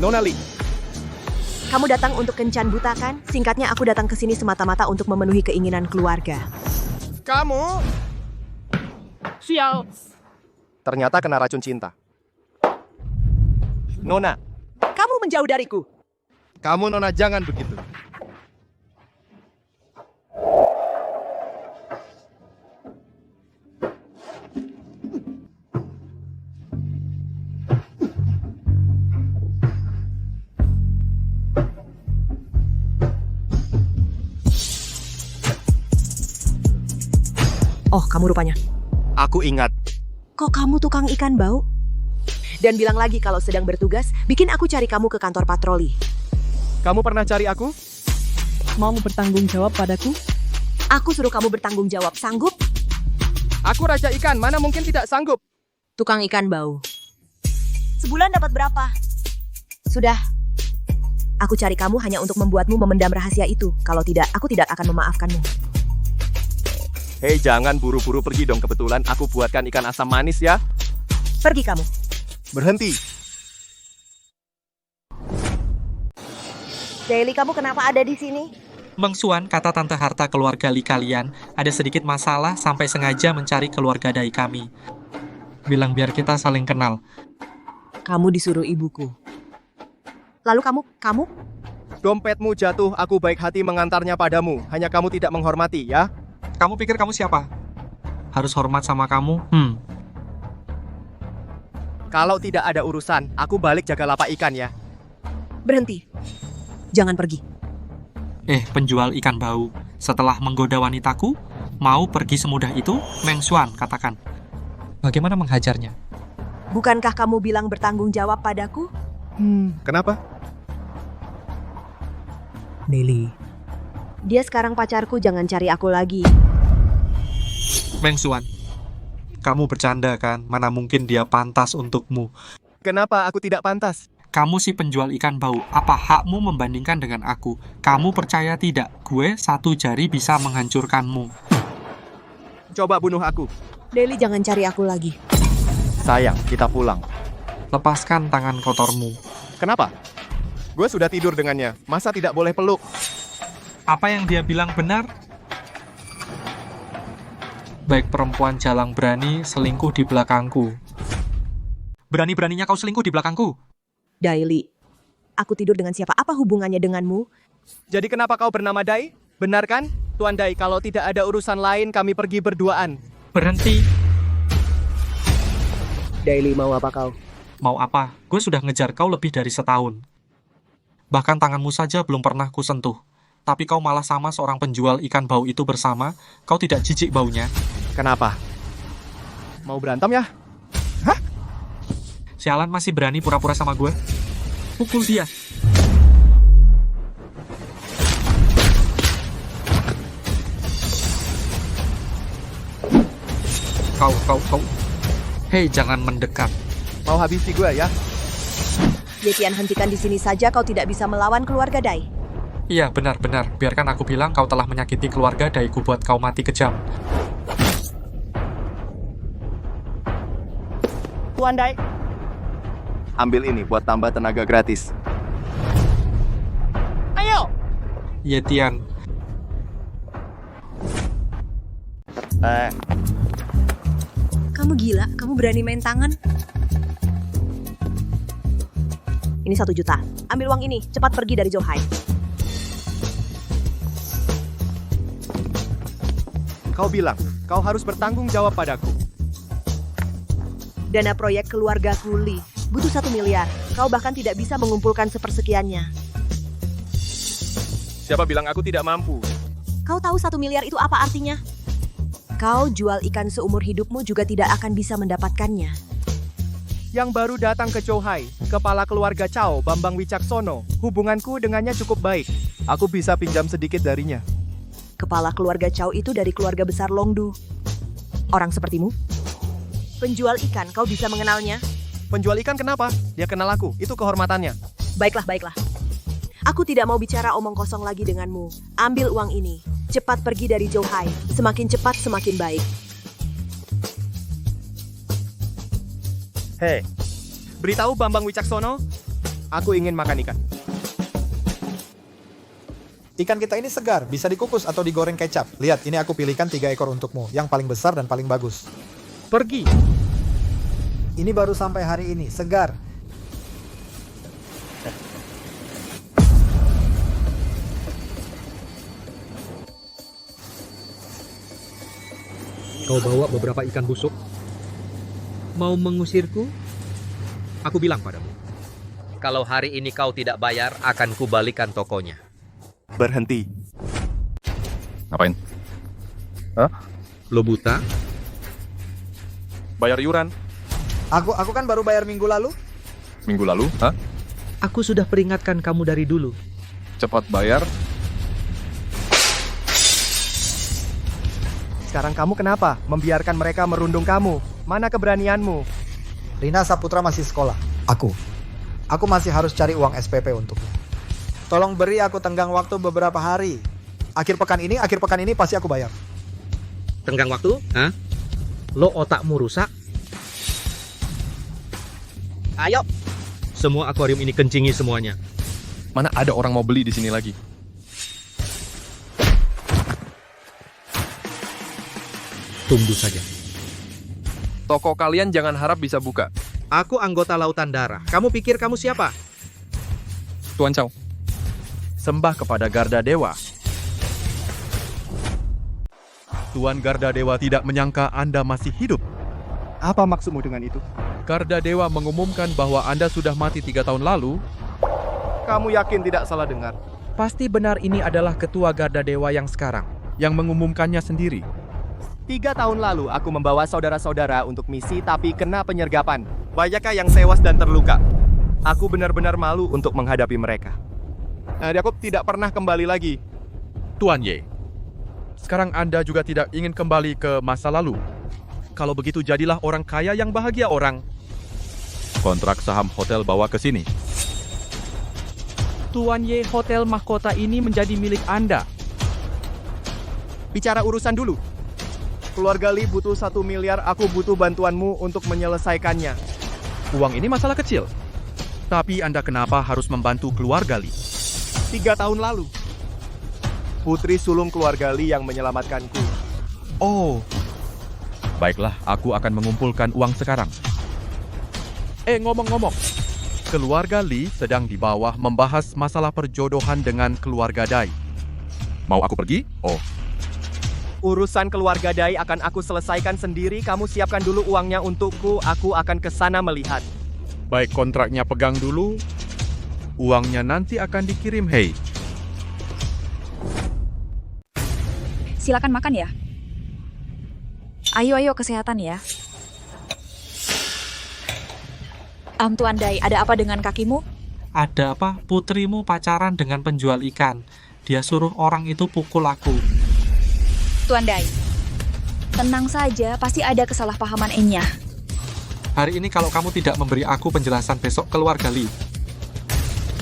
Nona Li, Kamu datang untuk kencan buta kan? Singkatnya aku datang ke sini semata-mata untuk memenuhi keinginan keluarga. kamu... Sial. Ternyata kena racun cinta. Nona, Kamu menjauh dariku. kamu Nona jangan begitu. Oh, kamu rupanya. Aku ingat. Kok kamu tukang ikan bau? Dan bilang lagi kalau sedang bertugas, bikin aku cari kamu ke kantor patroli. Kamu pernah cari aku? Mau bertanggung jawab padaku? Aku suruh kamu bertanggung jawab. Sanggup? Aku raja ikan, mana mungkin tidak sanggup. Tukang ikan bau. Sebulan dapat berapa? Sudah. Aku cari kamu hanya untuk membuatmu memendam rahasia itu. Kalau tidak, aku tidak akan memaafkanmu. Hei, jangan buru-buru pergi dong. Kebetulan aku buatkan ikan asam manis ya. Pergi kamu. Berhenti. Daily, kamu kenapa ada di sini? Mang Suan, kata Tante Harta keluarga Li kalian, ada sedikit masalah sampai sengaja mencari keluarga Dai kami. Bilang biar kita saling kenal. Kamu disuruh ibuku. Lalu kamu? Dompetmu jatuh, aku baik hati mengantarnya padamu. Hanya kamu tidak menghormati ya. Kamu pikir kamu siapa? Harus hormat sama kamu? Kalau tidak ada urusan, aku balik jaga lapak ikan ya. Berhenti. Jangan pergi. Penjual ikan bau. Setelah menggoda wanitaku, mau pergi semudah itu? Meng Suan, katakan. Bagaimana menghajarnya? Bukankah kamu bilang bertanggung jawab padaku? Kenapa? Daily. Dia sekarang pacarku, jangan cari aku lagi. Meng Suan, kamu bercanda kan? Mana mungkin dia pantas untukmu? Kenapa aku tidak pantas? Kamu si penjual ikan bau, apa hakmu membandingkan dengan aku? Kamu percaya tidak? Gue satu jari bisa menghancurkanmu. Coba bunuh aku. Daily, jangan cari aku lagi. Sayang, kita pulang. Lepaskan tangan kotormu. Kenapa? Gue sudah tidur dengannya. Masa tidak boleh peluk? Apa yang dia bilang benar? Baik perempuan jalang berani selingkuh di belakangku. Berani-beraninya kau selingkuh di belakangku? Daily, aku tidur dengan siapa? Apa hubungannya denganmu? Jadi kenapa kau bernama Dai? Benar kan? Tuan Dai, kalau tidak ada urusan lain, kami pergi berduaan. Berhenti. Daily, mau apa kau? Mau apa? Gue sudah ngejar kau lebih dari setahun. Bahkan tanganmu saja belum pernah kusentuh. Tapi kau malah sama seorang penjual ikan bau itu bersama. Kau tidak jijik baunya? Kenapa? Mau berantem ya? Sialan, masih berani pura-pura sama gue? Pukul dia. Kau. Hei, jangan mendekat. Mau habisi gue ya? Yetian, hentikan di sini saja, kau tidak bisa melawan keluarga Dai. Iya, benar-benar. Biarkan aku bilang kau telah menyakiti keluarga Daiku buat kau mati kejam. Tuan Dai. Ambil ini buat tambah tenaga gratis. Ayo! Yetian, Kamu gila? Kamu berani main tangan? Ini 1 juta. Ambil uang ini, cepat pergi dari Zhouhai. Kau bilang, kau harus bertanggung jawab padaku. Dana proyek keluarga Kuli butuh 1 miliar. Kau bahkan tidak bisa mengumpulkan sepersekiannya. Siapa bilang aku tidak mampu? Kau tahu 1 miliar itu apa artinya? Kau jual ikan seumur hidupmu juga tidak akan bisa mendapatkannya. Yang baru datang ke Zhouhai, kepala keluarga Cao, Bambang Wicaksono. Hubunganku dengannya cukup baik. Aku bisa pinjam sedikit darinya. Kepala keluarga Cao itu dari keluarga besar Longdu. Orang sepertimu? Penjual ikan, kau bisa mengenalnya? Penjual ikan kenapa? Dia kenal aku, itu kehormatannya. Baiklah. Aku tidak mau bicara omong kosong lagi denganmu. Ambil uang ini. Cepat pergi dari Zhouhai. Semakin cepat, semakin baik. Hei, beritahu Bambang Wicaksono, Aku ingin makan ikan. Ikan kita ini segar, bisa dikukus atau digoreng kecap. Lihat, ini aku pilihkan 3 ekor untukmu, yang paling besar dan paling bagus. Pergi. Ini baru sampai hari ini, segar. Kau bawa beberapa ikan busuk? Mau mengusirku? Aku bilang padamu. Kalau hari ini kau tidak bayar, akan kubalikan tokonya. Berhenti. Ngapain? Lo buta? Bayar iuran. Aku kan baru bayar minggu lalu. Minggu lalu? Hah? Aku sudah peringatkan kamu dari dulu. Cepat bayar. Sekarang kamu kenapa membiarkan mereka merundung kamu? Mana keberanianmu? Rina Saputra masih sekolah. Aku masih harus cari uang SPP untuknya. Tolong beri aku tenggang waktu beberapa hari. Akhir pekan ini pasti aku bayar. Tenggang waktu? Hah? Lo otakmu rusak? Ayo! Semua akuarium ini kencingi semuanya. Mana ada orang mau beli di sini lagi? Tunggu saja. Toko kalian jangan harap bisa buka. Aku anggota Lautan Darah. Kamu pikir kamu siapa? Tuan Chow. Sembah kepada Garda Dewa. Tuan Garda Dewa tidak menyangka Anda masih hidup. Apa maksudmu dengan itu? Garda Dewa mengumumkan bahwa Anda sudah mati 3 tahun lalu. Kamu yakin tidak salah dengar? Pasti benar ini adalah ketua Garda Dewa yang sekarang, yang mengumumkannya sendiri. 3 tahun lalu aku membawa saudara-saudara untuk misi tapi kena penyergapan. Banyakkah yang tewas dan terluka? Aku benar-benar malu untuk menghadapi mereka. Aku tidak pernah kembali lagi. Tuan Ye, sekarang Anda juga tidak ingin kembali ke masa lalu. Kalau begitu jadilah orang kaya yang bahagia orang. Kontrak saham hotel bawa ke sini. Tuan Ye, hotel mahkota ini menjadi milik Anda. Bicara urusan dulu. Keluarga Lee butuh 1 miliar, aku butuh bantuanmu untuk menyelesaikannya. Uang ini masalah kecil. Tapi Anda kenapa harus membantu keluarga Lee? 3 tahun lalu. Putri sulung keluarga Lee yang menyelamatkanku. Oh. Baiklah, aku akan mengumpulkan uang sekarang. Ngomong-ngomong. Keluarga Lee sedang di bawah membahas masalah perjodohan dengan keluarga Dai. Mau aku pergi? Oh. Urusan keluarga Dai akan aku selesaikan sendiri. Kamu siapkan dulu uangnya untukku. Aku akan ke sana melihat. Baik, kontraknya pegang dulu. Uangnya nanti akan dikirim, hei. Silakan makan ya. Ayo kesehatan ya. Tuan Dai, ada apa dengan kakimu? Ada apa? Putrimu pacaran dengan penjual ikan. Dia suruh orang itu pukul aku. Tuan Dai, tenang saja, pasti ada kesalahpahaman Enya. Hari ini kalau kamu tidak memberi aku penjelasan, besok keluarga Lee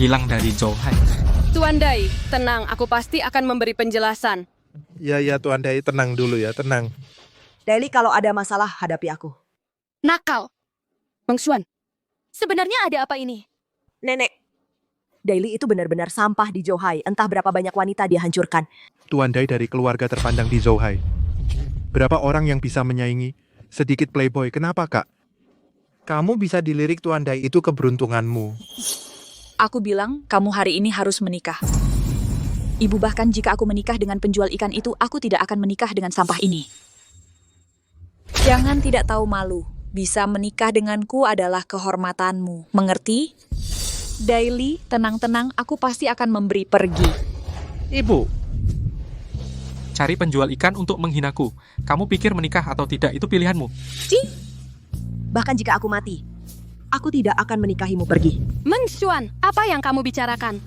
hilang dari Zhouhai. Tuan Dai, tenang, aku pasti akan memberi penjelasan. Ya Tuan Dai, tenang dulu ya, tenang. Daily, kalau ada masalah, hadapi aku. Nakal. Bang Xuan, sebenarnya ada apa ini? Nenek. Daily itu benar-benar sampah di Zhouhai. Entah berapa banyak wanita dia hancurkan. Tuan Dai dari keluarga terpandang di Zhouhai. Berapa orang yang bisa menyaingi? Sedikit playboy, kenapa kak? Kamu bisa dilirik Tuan Dai, itu keberuntunganmu. Aku bilang, kamu hari ini harus menikah. Ibu bahkan jika aku menikah dengan penjual ikan itu, aku tidak akan menikah dengan sampah ini. Jangan tidak tahu malu. Bisa menikah denganku adalah kehormatanmu. Mengerti? Daily, tenang-tenang, aku pasti akan memberi pergi. Ibu, Cari penjual ikan untuk menghinaku. Kamu pikir menikah atau tidak itu pilihanmu. Bahkan jika aku mati, aku tidak akan menikahimu. Pergi. Meng Xuan, apa yang kamu bicarakan?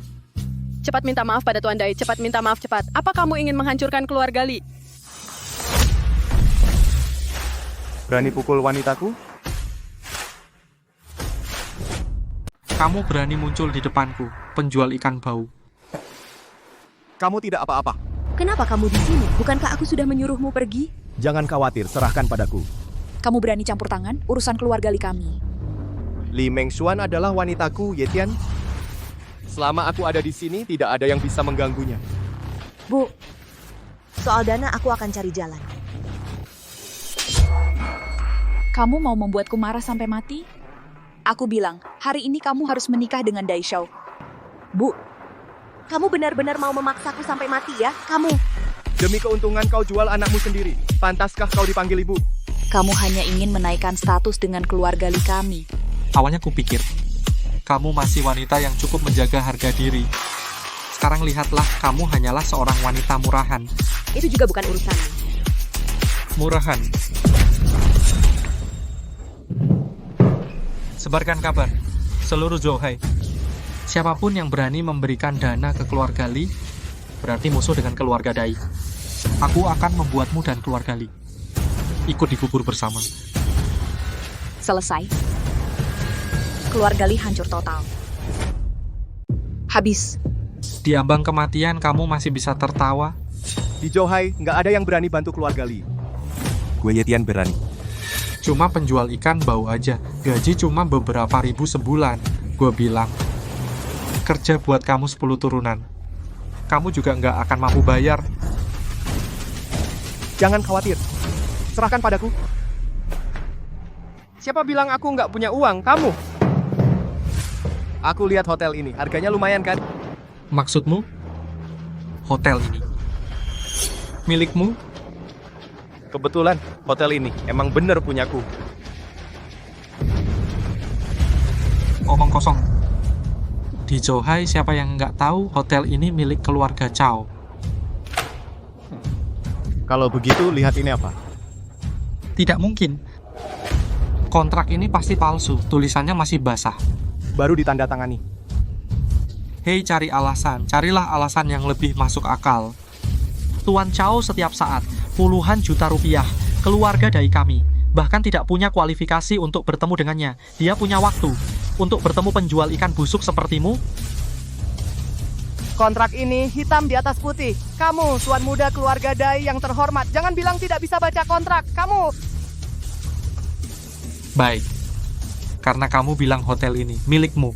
Cepat minta maaf pada Tuan Dai, cepat minta maaf cepat. Apa kamu ingin menghancurkan keluarga Li? Berani pukul wanitaku? Kamu berani muncul di depanku, penjual ikan bau. Kamu tidak apa-apa. Kenapa kamu di sini? Bukankah aku sudah menyuruhmu pergi? Jangan khawatir, serahkan padaku. Kamu berani campur tangan urusan keluarga Li kami. Li Mengxuan adalah wanitaku, Yetian. Selama aku ada di sini, tidak ada yang bisa mengganggunya. Bu, soal dana aku akan cari jalan. Kamu mau membuatku marah sampai mati? Aku bilang, hari ini kamu harus menikah dengan Daishao. Bu, kamu benar-benar mau memaksaku sampai mati ya? Kamu. Demi keuntungan kau jual anakmu sendiri. Pantaskah kau dipanggil ibu? Kamu hanya ingin menaikkan status dengan keluarga Li kami. Awalnya kupikir, kamu masih wanita yang cukup menjaga harga diri. Sekarang lihatlah, kamu hanyalah seorang wanita murahan. Itu juga bukan urusanmu. Murahan. Sebarkan kabar, seluruh Zhouhai. Siapapun yang berani memberikan dana ke keluarga Li, berarti musuh dengan keluarga Dai. Aku akan membuatmu dan keluarga Li ikut dikubur bersama. Selesai. Keluarga Li hancur total. Habis. Di ambang kematian kamu masih bisa tertawa. Di Zhouhai, nggak ada yang berani bantu keluarga Li. Gue Yetian berani. Cuma penjual ikan bau aja. Gaji cuma beberapa ribu sebulan. Gue bilang, kerja buat kamu 10 turunan. Kamu juga nggak akan mampu bayar. Jangan khawatir. Serahkan padaku. Siapa bilang aku nggak punya uang? Kamu. Aku lihat hotel ini. Harganya lumayan kan? Maksudmu? Hotel ini milikmu? Kebetulan, hotel ini emang bener punyaku. Omong kosong. Di Zhouhai, siapa yang nggak tahu hotel ini milik keluarga Chow? Kalau begitu, lihat ini apa? Tidak mungkin. Kontrak ini pasti palsu. Tulisannya masih basah. Baru ditandatangani. Hei, cari alasan. Carilah alasan yang lebih masuk akal. Tuan Chow setiap saat, puluhan juta rupiah, keluarga dari kami, bahkan tidak punya kualifikasi untuk bertemu dengannya. Dia punya waktu untuk bertemu penjual ikan busuk sepertimu? Kontrak ini hitam di atas putih. Kamu, tuan muda keluarga Dai yang terhormat, jangan bilang tidak bisa baca kontrak. Kamu. Baik. Karena kamu bilang hotel ini milikmu,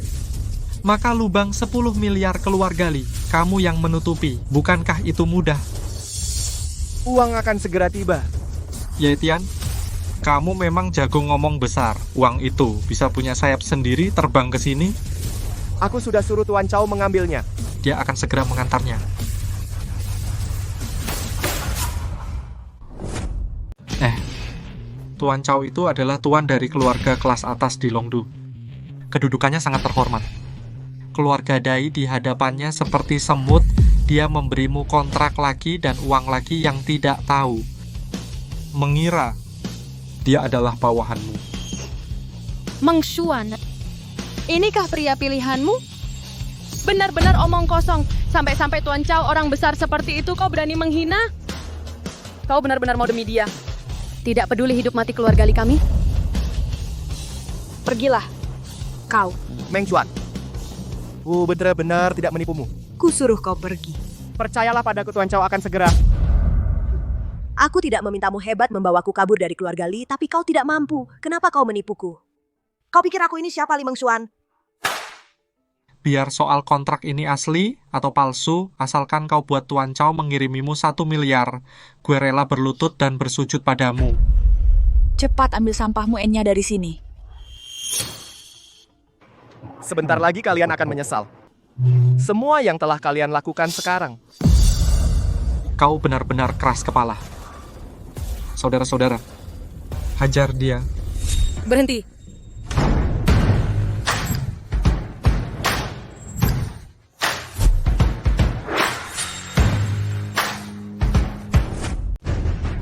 maka lubang 10 miliar keluarga Li, kamu yang menutupi. Bukankah itu mudah? Uang akan segera tiba. Yetian, kamu memang jago ngomong besar. Uang itu bisa punya sayap sendiri terbang ke sini. Aku sudah suruh Tuan Chow mengambilnya. Dia akan segera mengantarnya. Tuan Chow itu adalah tuan dari keluarga kelas atas di Longdu. Kedudukannya sangat terhormat. Keluarga Dai di hadapannya seperti semut. Dia memberimu kontrak lagi dan uang lagi yang tidak tahu. Mengira dia adalah bawahanmu. Meng Xuan, inikah pria pilihanmu? Benar-benar omong kosong. Sampai-sampai Tuan Chow orang besar seperti itu kau berani menghina? Kau benar-benar mau demi dia. Tidak peduli hidup mati keluarga Li kami. Pergilah. Kau. Meng Xuan. Benar-benar tidak menipumu. Ku suruh kau pergi. Percayalah padaku, Tuan Chow akan segera. Aku tidak memintamu hebat membawaku kabur dari keluarga Li, tapi kau tidak mampu. Kenapa kau menipuku? Kau pikir aku ini siapa, Li Meng Xuan? Biar soal kontrak ini asli atau palsu, asalkan kau buat Tuan Chow mengirimimu 1 miliar, gue rela berlutut dan bersujud padamu. Cepat ambil sampahmu Enya dari sini. Sebentar lagi kalian akan menyesal. Semua yang telah kalian lakukan sekarang. Kau benar-benar keras kepala. Saudara-saudara, hajar dia. Berhenti.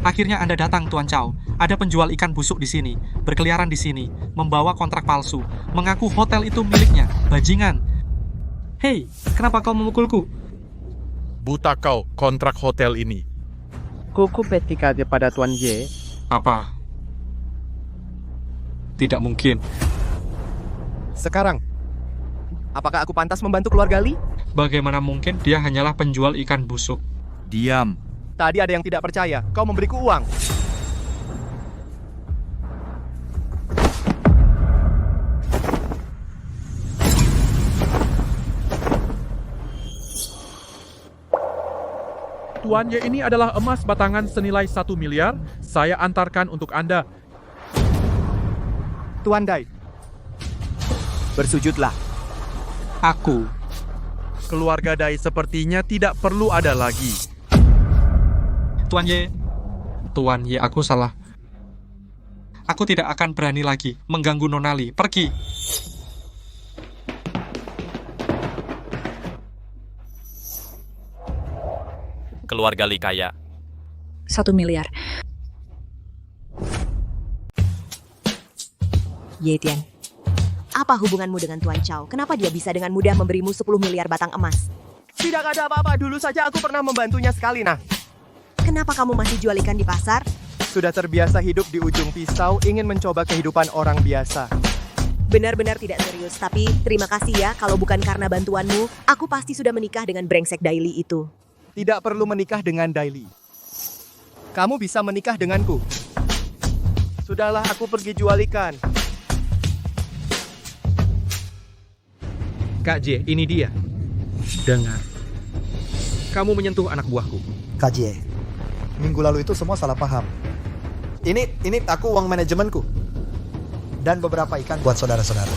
Akhirnya Anda datang, Tuan Chow. Ada penjual ikan busuk di sini, berkeliaran di sini, membawa kontrak palsu, mengaku hotel itu miliknya. Bajingan. Hei, kenapa kau memukulku? Buta kau kontrak hotel ini. Kuku petika pada Tuan Ye. Apa? Tidak mungkin. Sekarang, apakah aku pantas membantu keluarga Li? Bagaimana mungkin? Dia hanyalah penjual ikan busuk. Diam. Tadi ada yang tidak percaya. Kau memberiku uang. Tuan Ye, ini adalah emas batangan senilai 1 miliar. Saya antarkan untuk Anda. Tuan Dai, bersujudlah. Aku. Keluarga Dai sepertinya tidak perlu ada lagi. Tuan Ye. Tuan Ye, aku salah. Aku tidak akan berani lagi mengganggu Nonali. Pergi. Keluarga Li kaya. 1 miliar. Yetian, apa hubunganmu dengan Tuan Chow? Kenapa dia bisa dengan mudah memberimu 10 miliar batang emas? Tidak ada apa-apa, dulu saja aku pernah membantunya sekali, nah. Kenapa kamu masih jual ikan di pasar? Sudah terbiasa hidup di ujung pisau, ingin mencoba kehidupan orang biasa. Benar-benar tidak serius, tapi terima kasih ya. Kalau bukan karena bantuanmu, aku pasti sudah menikah dengan brengsek Daily itu. Tidak perlu menikah dengan Daily. Kamu bisa menikah denganku. Sudahlah, aku pergi jual ikan. Kak J, ini dia. Dengar. Kamu menyentuh anak buahku. KJ, minggu lalu itu semua salah paham. Ini aku uang manajemenku. Dan beberapa ikan buat saudara-saudara.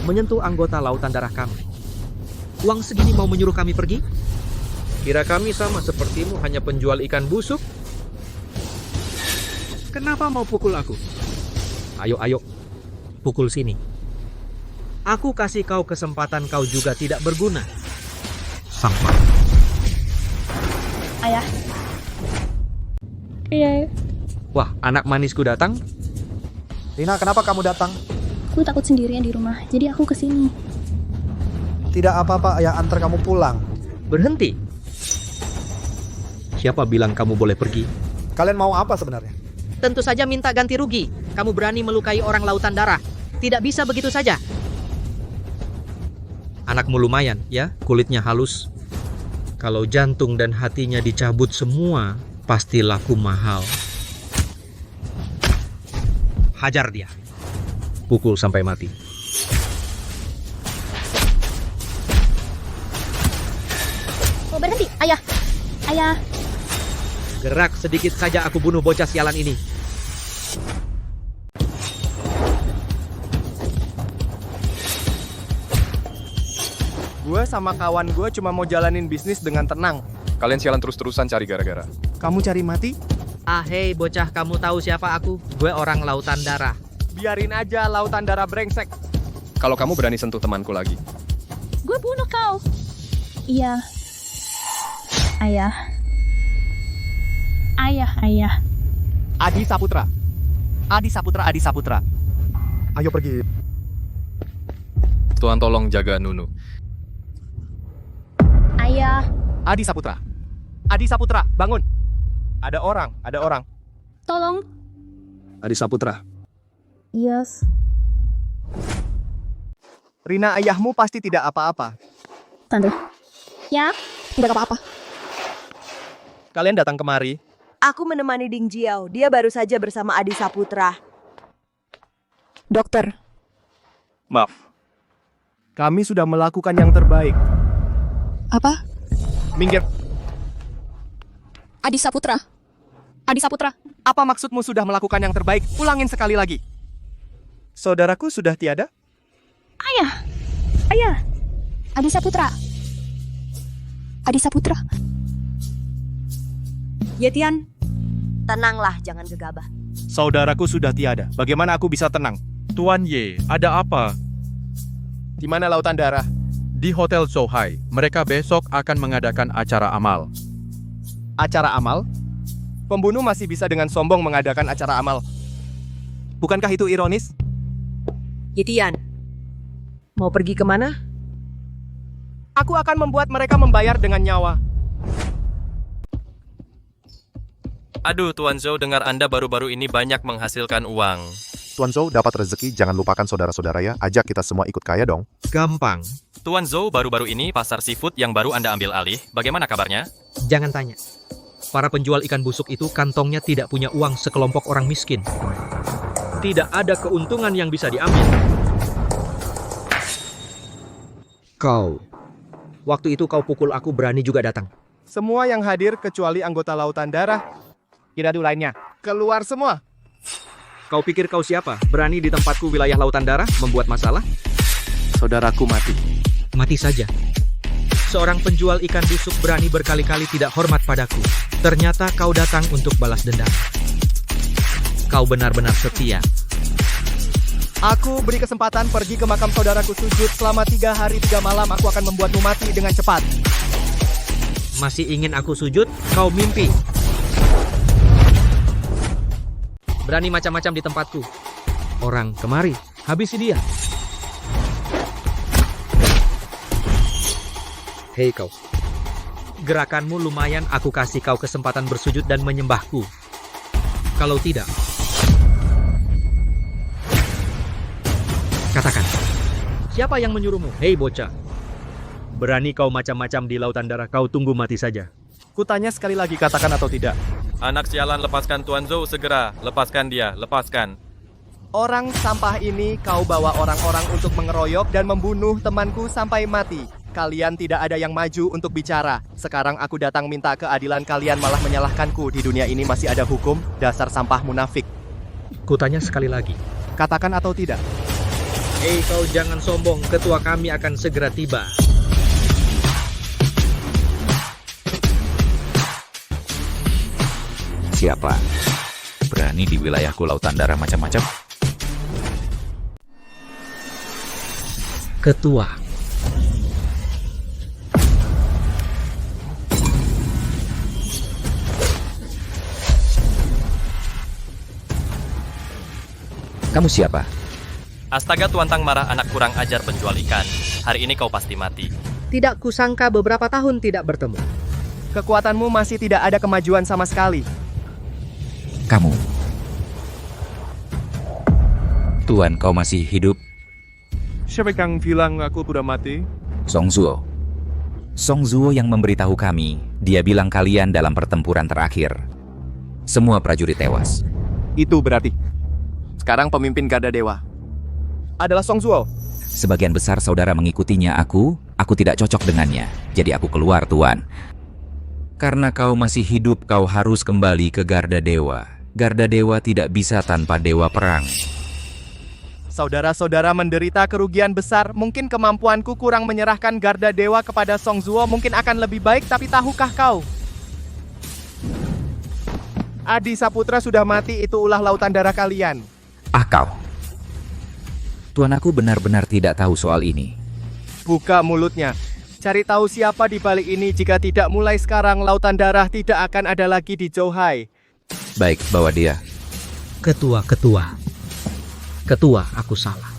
Menyentuh anggota lautan darah kami. Uang segini mau menyuruh kami pergi? Kira kami sama sepertimu hanya penjual ikan busuk? Kenapa mau pukul aku? Ayo, pukul sini. Aku kasih kau kesempatan, kau juga tidak berguna. Sampah. Ayah. Iya. Wah, anak manisku datang. Rina, kenapa kamu datang? Aku takut sendirian di rumah, jadi aku kesini. Tidak apa-apa, ayah antar kamu pulang. Berhenti. Siapa bilang kamu boleh pergi? Kalian mau apa sebenarnya? Tentu saja minta ganti rugi. Kamu berani melukai orang lautan darah. Tidak bisa begitu saja. Anakmu lumayan, ya, kulitnya halus. Kalau jantung dan hatinya dicabut semua, pasti laku mahal. Hajar dia. Pukul sampai mati. Oh, berhenti, ayah. Ayah. Gerak sedikit saja aku bunuh bocah sialan ini. Gue sama kawan gue cuma mau jalanin bisnis dengan tenang. Kalian sialan terus-terusan cari gara-gara. Kamu cari mati? Ah, hei bocah, kamu tahu siapa aku? Gue orang lautan darah. Biarin aja lautan darah brengsek. Kalau kamu berani sentuh temanku lagi. Gue bunuh kau. Iya. Ayah. Ayah. Adi Saputra. Adi Saputra. Ayo pergi. Tuan tolong jaga Nunu. Ayah. Adi Saputra, bangun. Ada orang. Tolong. Adi Saputra. Yes. Rina, ayahmu pasti tidak apa-apa. Tante. Ya, tidak apa-apa. Kalian datang kemari. Aku menemani Ding Jiao. Dia baru saja bersama Adi Saputra. Dokter. Maaf. Kami sudah melakukan yang terbaik. Apa? Minggir. Adi Saputra. Apa maksudmu sudah melakukan yang terbaik? Ulangin sekali lagi. Saudaraku sudah tiada? Ayah. Adi Saputra. Yetian, tenanglah, jangan gegabah. Saudaraku sudah tiada. Bagaimana aku bisa tenang? Tuan Ye, ada apa? Di mana lautan darah? Di Hotel Zouhai. Mereka besok akan mengadakan acara amal. Acara amal? Pembunuh masih bisa dengan sombong mengadakan acara amal. Bukankah itu ironis? Yetian, mau pergi kemana? Aku akan membuat mereka membayar dengan nyawa. Aduh, Tuan Zhou, dengar Anda baru-baru ini banyak menghasilkan uang. Tuan Zhou dapat rezeki, jangan lupakan saudara-saudara ya. Ajak kita semua ikut kaya dong. Gampang. Tuan Zhou, baru-baru ini pasar seafood yang baru Anda ambil alih. Bagaimana kabarnya? Jangan tanya. Para penjual ikan busuk itu kantongnya tidak punya uang sekelompok orang miskin. Tidak ada keuntungan yang bisa diambil. Kau. Waktu itu kau pukul aku, berani juga datang. Semua yang hadir kecuali anggota Lautan Darah. Kiradu lainnya. Keluar semua. Kau pikir kau siapa? Berani di tempatku wilayah Lautan Darah membuat masalah? Saudaraku mati. Mati saja. Seorang penjual ikan busuk berani berkali-kali tidak hormat padaku. Ternyata kau datang untuk balas dendam. Kau benar-benar setia. Aku beri kesempatan pergi ke makam saudaraku sujud selama 3 hari 3 malam. Aku akan membuatmu mati dengan cepat. Masih ingin aku sujud? Kau mimpi. Berani macam-macam di tempatku. Orang kemari, habisi dia. Hei kau. Gerakanmu lumayan, aku kasih kau kesempatan bersujud dan menyembahku. Kalau tidak, katakan. Siapa yang menyuruhmu? Hei bocah. Berani kau macam-macam di Lautan Darah, kau tunggu mati saja. Kutanya sekali lagi, katakan atau tidak. Anak sialan, lepaskan Tuan Zhou segera. Lepaskan dia, lepaskan. Orang sampah ini kau bawa orang-orang untuk mengeroyok dan membunuh temanku sampai mati. Kalian tidak ada yang maju untuk bicara. Sekarang aku datang minta keadilan, kalian malah menyalahkanku. Di dunia ini masih ada hukum, dasar sampah munafik. Kutanya sekali lagi. Katakan atau tidak. Hei kau jangan sombong, ketua kami akan segera tiba. Siapa? Berani di wilayahku Lautan Darah macam-macam? Ketua. Kamu siapa? Astaga, Tuan Tang marah, anak kurang ajar penjual ikan. Hari ini kau pasti mati. Tidak kusangka beberapa tahun tidak bertemu. Kekuatanmu masih tidak ada kemajuan sama sekali. Kamu. Tuan, kau masih hidup? Siapa yang bilang aku sudah mati? Song Zuo. Song Zuo yang memberitahu kami, dia bilang kalian dalam pertempuran terakhir. Semua prajurit tewas. Itu berarti sekarang pemimpin Garda Dewa adalah Song Zuo. Sebagian besar saudara mengikutinya aku tidak cocok dengannya. Jadi aku keluar, Tuan. Karena kau masih hidup, kau harus kembali ke Garda Dewa. Garda Dewa tidak bisa tanpa Dewa Perang. Saudara-saudara menderita kerugian besar. Mungkin kemampuanku kurang menyerahkan Garda Dewa kepada Song Zuo. Mungkin akan lebih baik, tapi tahukah kau? Adi Saputra sudah mati, itu ulah Lautan Darah kalian. Kau. Tuan, aku benar-benar tidak tahu soal ini. Buka mulutnya. Cari tahu siapa di balik ini. Jika tidak mulai sekarang, Lautan Darah tidak akan ada lagi di Zhouhai. Baik, bawa dia. Ketua, aku salah.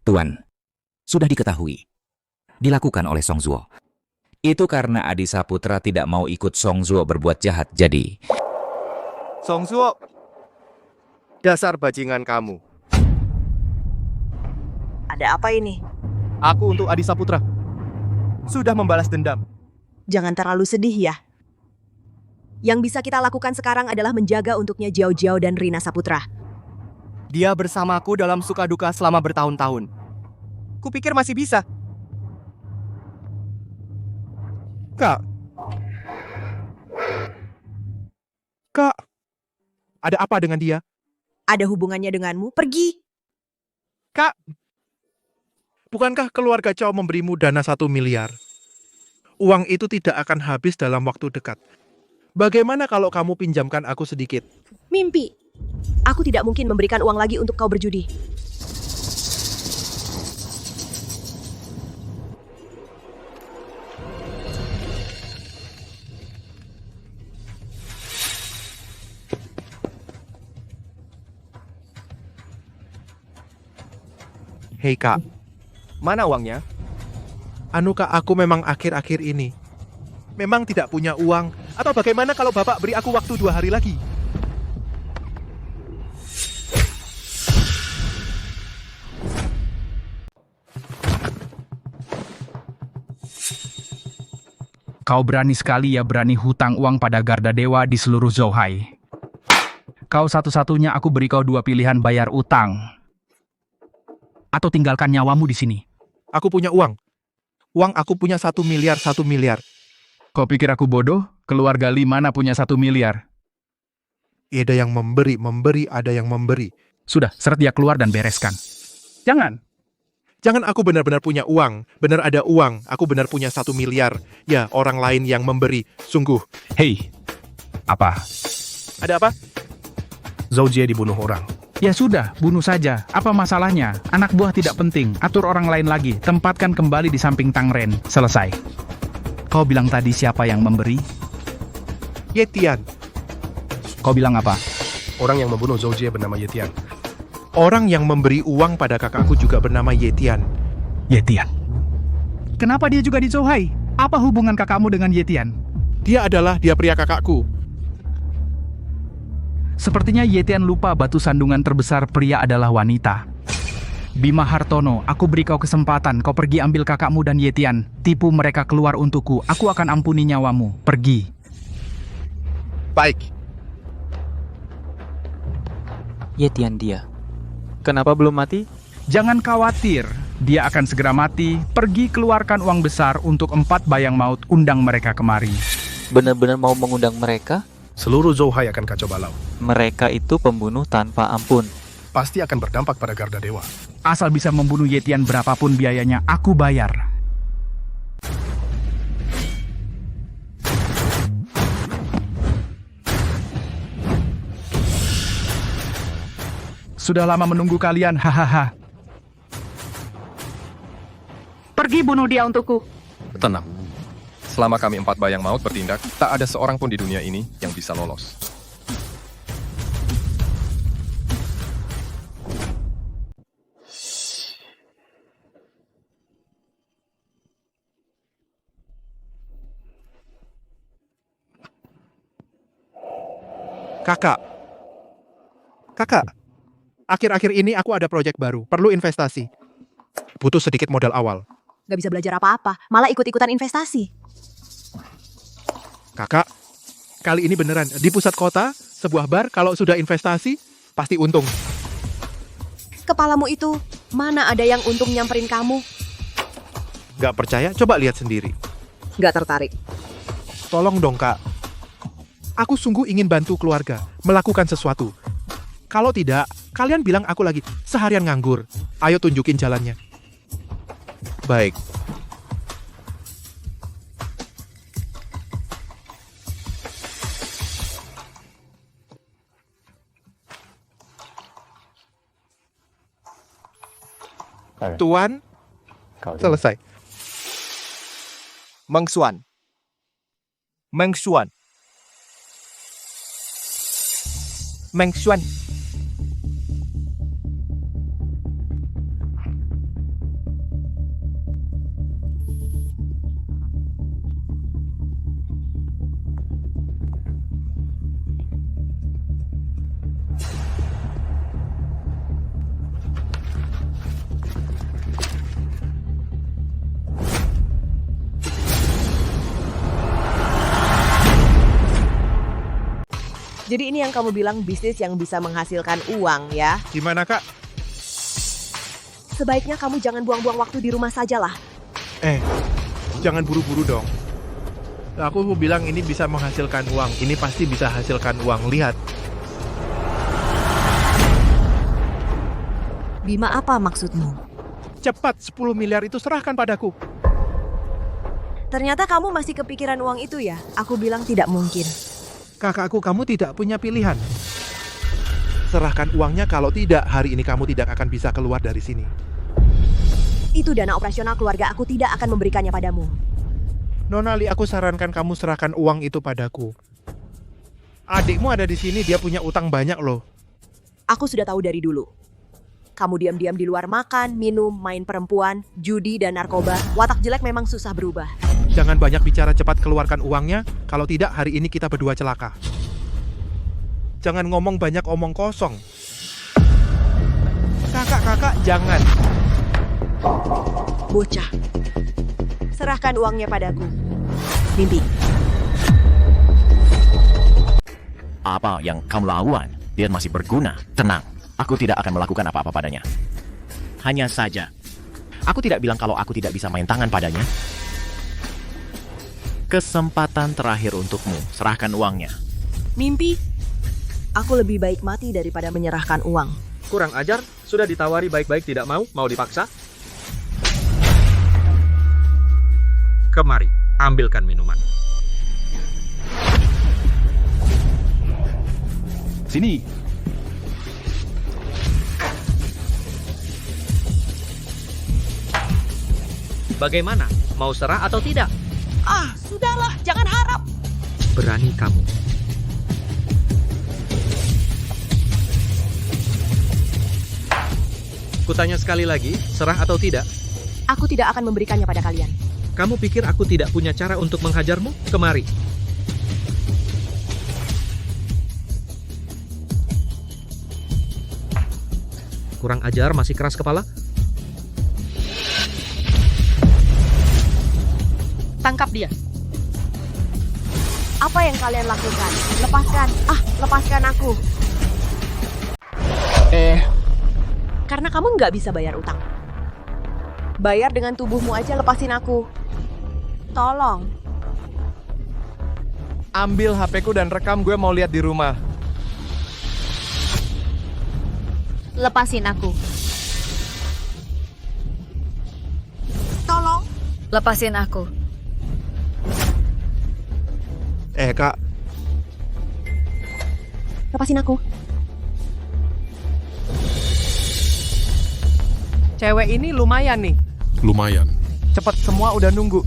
Tuan, sudah diketahui. Dilakukan oleh Song Zuo. Itu karena Adi Saputra tidak mau ikut Song Zuo berbuat jahat, jadi... Song Zuo, dasar bajingan kamu. Ada apa ini? Aku untuk Adi Saputra. Sudah membalas dendam. Jangan terlalu sedih ya. Yang bisa kita lakukan sekarang adalah menjaga untuknya Jiao Jiao dan Rina Saputra. Dia bersamaku dalam suka duka selama bertahun-tahun. Kupikir masih bisa. Kak, ada apa dengan dia? Ada hubungannya denganmu? Pergi! Kak, bukankah keluarga Chow memberimu dana 1 miliar? Uang itu tidak akan habis dalam waktu dekat. Bagaimana kalau kamu pinjamkan aku sedikit? Mimpi. Aku tidak mungkin memberikan uang lagi untuk kau berjudi. Hei Kak, mana uangnya? Kak, aku memang akhir-akhir ini memang tidak punya uang. Atau bagaimana kalau Bapak beri aku waktu 2 hari lagi? Kau berani sekali ya berani hutang uang pada Garda Dewa di seluruh Zhouhai. Kau satu-satunya, aku beri kau 2 pilihan bayar utang. atau tinggalkan nyawamu di sini. Aku punya uang. Uang aku punya 1 miliar, 1 miliar. Kau pikir aku bodoh? Keluarga Lee mana punya 1 miliar? Ada yang memberi, ada yang memberi. Sudah, seret dia keluar dan bereskan. Jangan. Jangan, aku benar-benar punya uang. Benar ada uang. Aku benar punya 1 miliar. Ya, orang lain yang memberi. Sungguh. Hei, apa? Ada apa? Zhou Jie dibunuh orang. Ya sudah, bunuh saja. Apa masalahnya? Anak buah tidak penting. Atur orang lain lagi. Tempatkan kembali di samping Tang Ren. Selesai. Kau bilang tadi siapa yang memberi? Ye Tian. Kau bilang apa? Orang yang membunuh Zhou Jie bernama Ye Tian. Orang yang memberi uang pada kakakku juga bernama Ye Tian. Ye Tian. Kenapa dia juga di Zhouhai? Apa hubungan kakakmu dengan Ye Tian? Dia pria kakakku. Sepertinya Ye Tian lupa batu sandungan terbesar pria adalah wanita. Bima Hartono, aku beri kau kesempatan. Kau pergi ambil kakakmu dan Ye Tian. Tipu mereka keluar untukku. Aku akan ampuni nyawamu. Pergi. Baik. Ye Tian dia. Kenapa belum mati? Jangan khawatir. Dia akan segera mati. Pergi keluarkan uang besar untuk 4 bayang maut. Undang mereka kemari. Benar-benar mau mengundang mereka? Seluruh Zhouhai akan kacau balau. Mereka itu pembunuh tanpa ampun. Pasti akan berdampak pada Garda Dewa. Asal bisa membunuh Ye Tian berapapun biayanya, aku bayar. Sudah lama menunggu kalian, hahaha. Pergi bunuh dia untukku. Tenang. Selama kami 4 bayang maut bertindak, tak ada seorang pun di dunia ini yang bisa lolos. Kakak. Akhir-akhir ini aku ada proyek baru. Perlu investasi. Butuh sedikit modal awal. Gak bisa belajar apa-apa, malah ikut-ikutan investasi. Kakak, kali ini beneran. Di pusat kota, sebuah bar kalau sudah investasi, pasti untung. Kepalamu itu, mana ada yang untung nyamperin kamu? Gak percaya? Coba lihat sendiri. Gak tertarik. Tolong dong, Kak. Aku sungguh ingin bantu keluarga, melakukan sesuatu. Kalau tidak, kalian bilang aku lagi seharian nganggur. Ayo tunjukin jalannya. Baik. Tuan, selesai. Meng Xuan. Meng Xuan. Meng Xuan. Jadi ini yang kamu bilang bisnis yang bisa menghasilkan uang, ya? Gimana, Kak? Sebaiknya kamu jangan buang-buang waktu di rumah sajalah. Jangan buru-buru dong. Aku bilang ini bisa menghasilkan uang. Ini pasti bisa hasilkan uang. Lihat. Bima, apa maksudmu? Cepat, 10 miliar itu serahkan padaku. Ternyata kamu masih kepikiran uang itu ya? Aku bilang tidak mungkin. Kakakku, kamu tidak punya pilihan. Serahkan uangnya, kalau tidak, hari ini kamu tidak akan bisa keluar dari sini. Itu dana operasional keluarga, aku tidak akan memberikannya padamu. Nona Li, aku sarankan kamu serahkan uang itu padaku. Adikmu ada di sini, dia punya utang banyak loh. Aku sudah tahu dari dulu. Kamu diam-diam di luar makan, minum, main perempuan, judi, dan narkoba. Watak jelek memang susah berubah. Jangan banyak bicara, cepat keluarkan uangnya. Kalau tidak, hari ini kita berdua celaka. Jangan ngomong banyak omong kosong. Kakak, jangan. Bocah. Serahkan uangnya padaku. Mimpi. Apa yang kamu lakukan? Dia masih berguna. Tenang, aku tidak akan melakukan apa-apa padanya. hanya saja. Aku tidak bilang kalau aku tidak bisa main tangan padanya. Kesempatan terakhir untukmu, serahkan uangnya. Mimpi? Aku lebih baik mati daripada menyerahkan uang. Kurang ajar, sudah ditawari baik-baik tidak mau dipaksa? Kemari, ambilkan minuman. Sini. Bagaimana? Mau serah atau tidak? Ah, sudahlah, jangan harap. Berani kamu. Kutanya sekali lagi, serah atau tidak? Aku tidak akan memberikannya pada kalian. Kamu pikir aku tidak punya cara untuk menghajarmu? Kemari. Kurang ajar, masih keras kepala? Tangkap dia. Apa yang kalian lakukan? Lepaskan. Lepaskan aku. Karena kamu nggak bisa bayar utang. Bayar dengan tubuhmu aja, lepasin aku. Tolong. Ambil HP-ku dan rekam, gue mau lihat di rumah. Lepasin aku. Tolong. Lepasin aku. Kak. Lepasin aku. Cewek ini lumayan nih. Lumayan. Cepet, semua udah nunggu.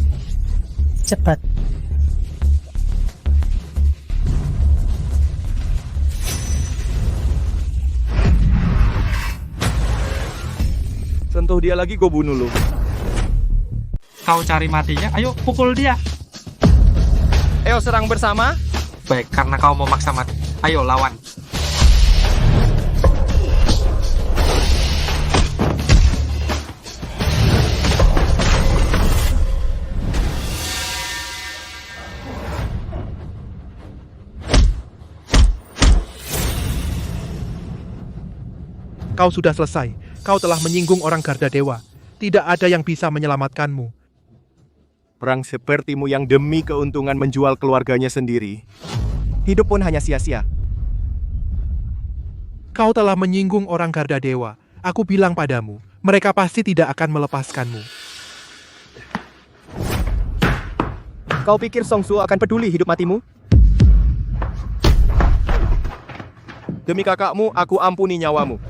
Cepat. Sentuh dia lagi, gue bunuh lu. Kau cari matinya, ayo pukul dia. Ayo serang bersama. Baik, karena kau mau maksa mati. Ayo lawan. Kau sudah selesai. Kau telah menyinggung orang Garda Dewa. Tidak ada yang bisa menyelamatkanmu. Orang sepertimu yang demi keuntungan menjual keluarganya sendiri. Hidup pun hanya sia-sia. Kau telah menyinggung orang Garda Dewa. Aku bilang padamu, mereka pasti tidak akan melepaskanmu. Kau pikir Song Suo akan peduli hidup matimu? Demi kakakmu, aku ampuni nyawamu.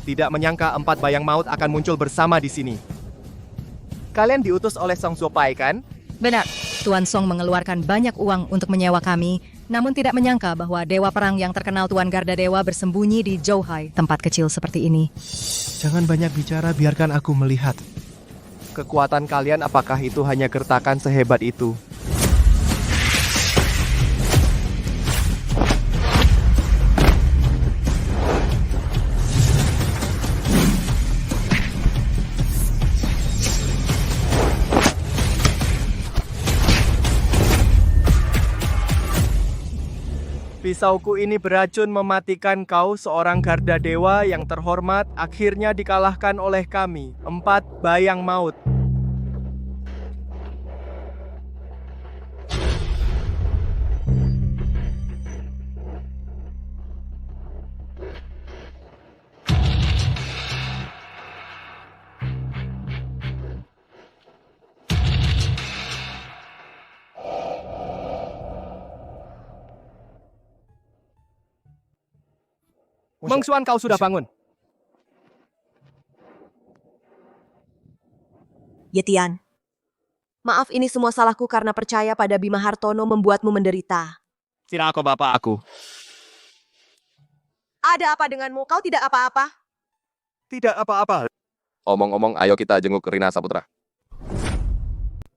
Tidak menyangka 4 bayang maut akan muncul bersama di sini. Kalian diutus oleh Song Suo Pai, kan? Benar, Tuan Song mengeluarkan banyak uang untuk menyewa kami, namun tidak menyangka bahwa dewa perang yang terkenal Tuan Garda Dewa bersembunyi di Zhouhai, tempat kecil seperti ini. Jangan banyak bicara, biarkan aku melihat. Kekuatan kalian apakah itu hanya gertakan sehebat itu? Pisauku ini beracun mematikan kau, seorang Garda Dewa yang terhormat, akhirnya dikalahkan oleh kami, 4 bayang maut. Meng Xuan, kau sudah bangun. Yetian. Maaf, ini semua salahku karena percaya pada Bima Hartono membuatmu menderita. Tidak, aku bapak aku. Ada apa denganmu? Kau tidak apa-apa? Tidak apa-apa. Omong-omong, ayo kita jenguk Rina Saputra.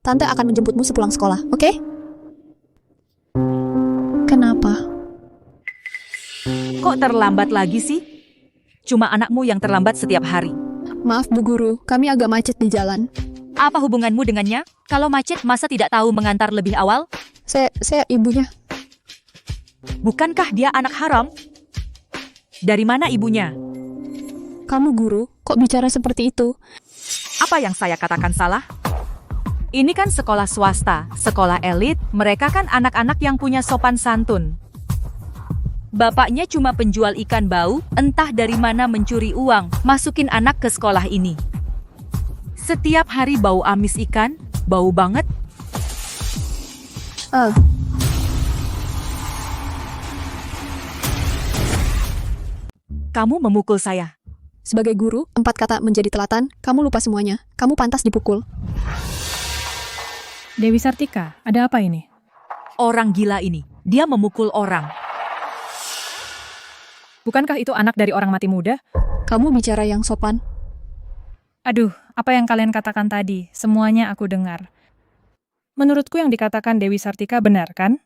Tante akan menjemputmu sepulang sekolah, oke? Kenapa? Kok terlambat lagi sih? Cuma anakmu yang terlambat setiap hari. Maaf Bu Guru, kami agak macet di jalan. Apa hubunganmu dengannya? Kalau macet masa tidak tahu mengantar lebih awal? Saya ibunya. Bukankah dia anak haram? Dari mana ibunya? Kamu guru, kok bicara seperti itu? Apa yang saya katakan salah? Ini kan sekolah swasta, sekolah elit, mereka kan anak-anak yang punya sopan santun. Bapaknya cuma penjual ikan bau, entah dari mana mencuri uang, masukin anak ke sekolah ini. Setiap hari bau amis ikan, bau banget. Kamu memukul saya. Sebagai guru, 4 kata menjadi telatan, kamu lupa semuanya. Kamu pantas dipukul. Dewi Sartika, ada apa ini? Orang gila ini, dia memukul orang. Bukankah itu anak dari orang mati muda? Kamu bicara yang sopan. Aduh, apa yang kalian katakan tadi, semuanya aku dengar. Menurutku yang dikatakan Dewi Sartika benar, kan?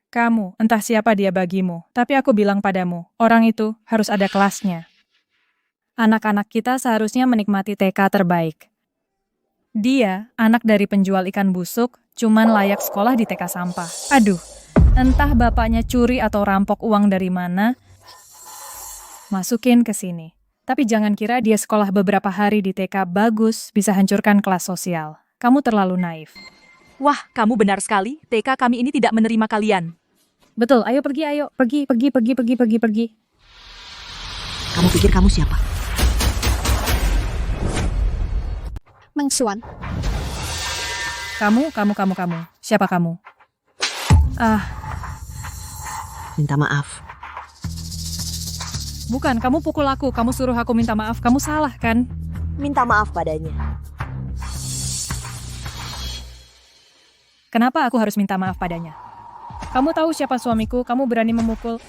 Kamu, entah siapa dia bagimu, tapi aku bilang padamu, orang itu harus ada kelasnya. Anak-anak kita seharusnya menikmati TK terbaik. Dia, anak dari penjual ikan busuk, cuman layak sekolah di TK sampah. Aduh, entah bapaknya curi atau rampok uang dari mana, masukin ke sini. Tapi jangan kira dia sekolah beberapa hari di TK bagus, bisa hancurkan kelas sosial. Kamu terlalu naif. Wah, kamu benar sekali, TK kami ini tidak menerima kalian. Betul, ayo pergi, ayo. Pergi. Kamu pikir kamu siapa? Mengsuan. Kamu. Siapa kamu? Minta maaf. Bukan, kamu pukul aku, kamu suruh aku minta maaf, kamu salah kan? Minta maaf padanya. Kenapa aku harus minta maaf padanya? Kamu tahu siapa suamiku, kamu berani memukul.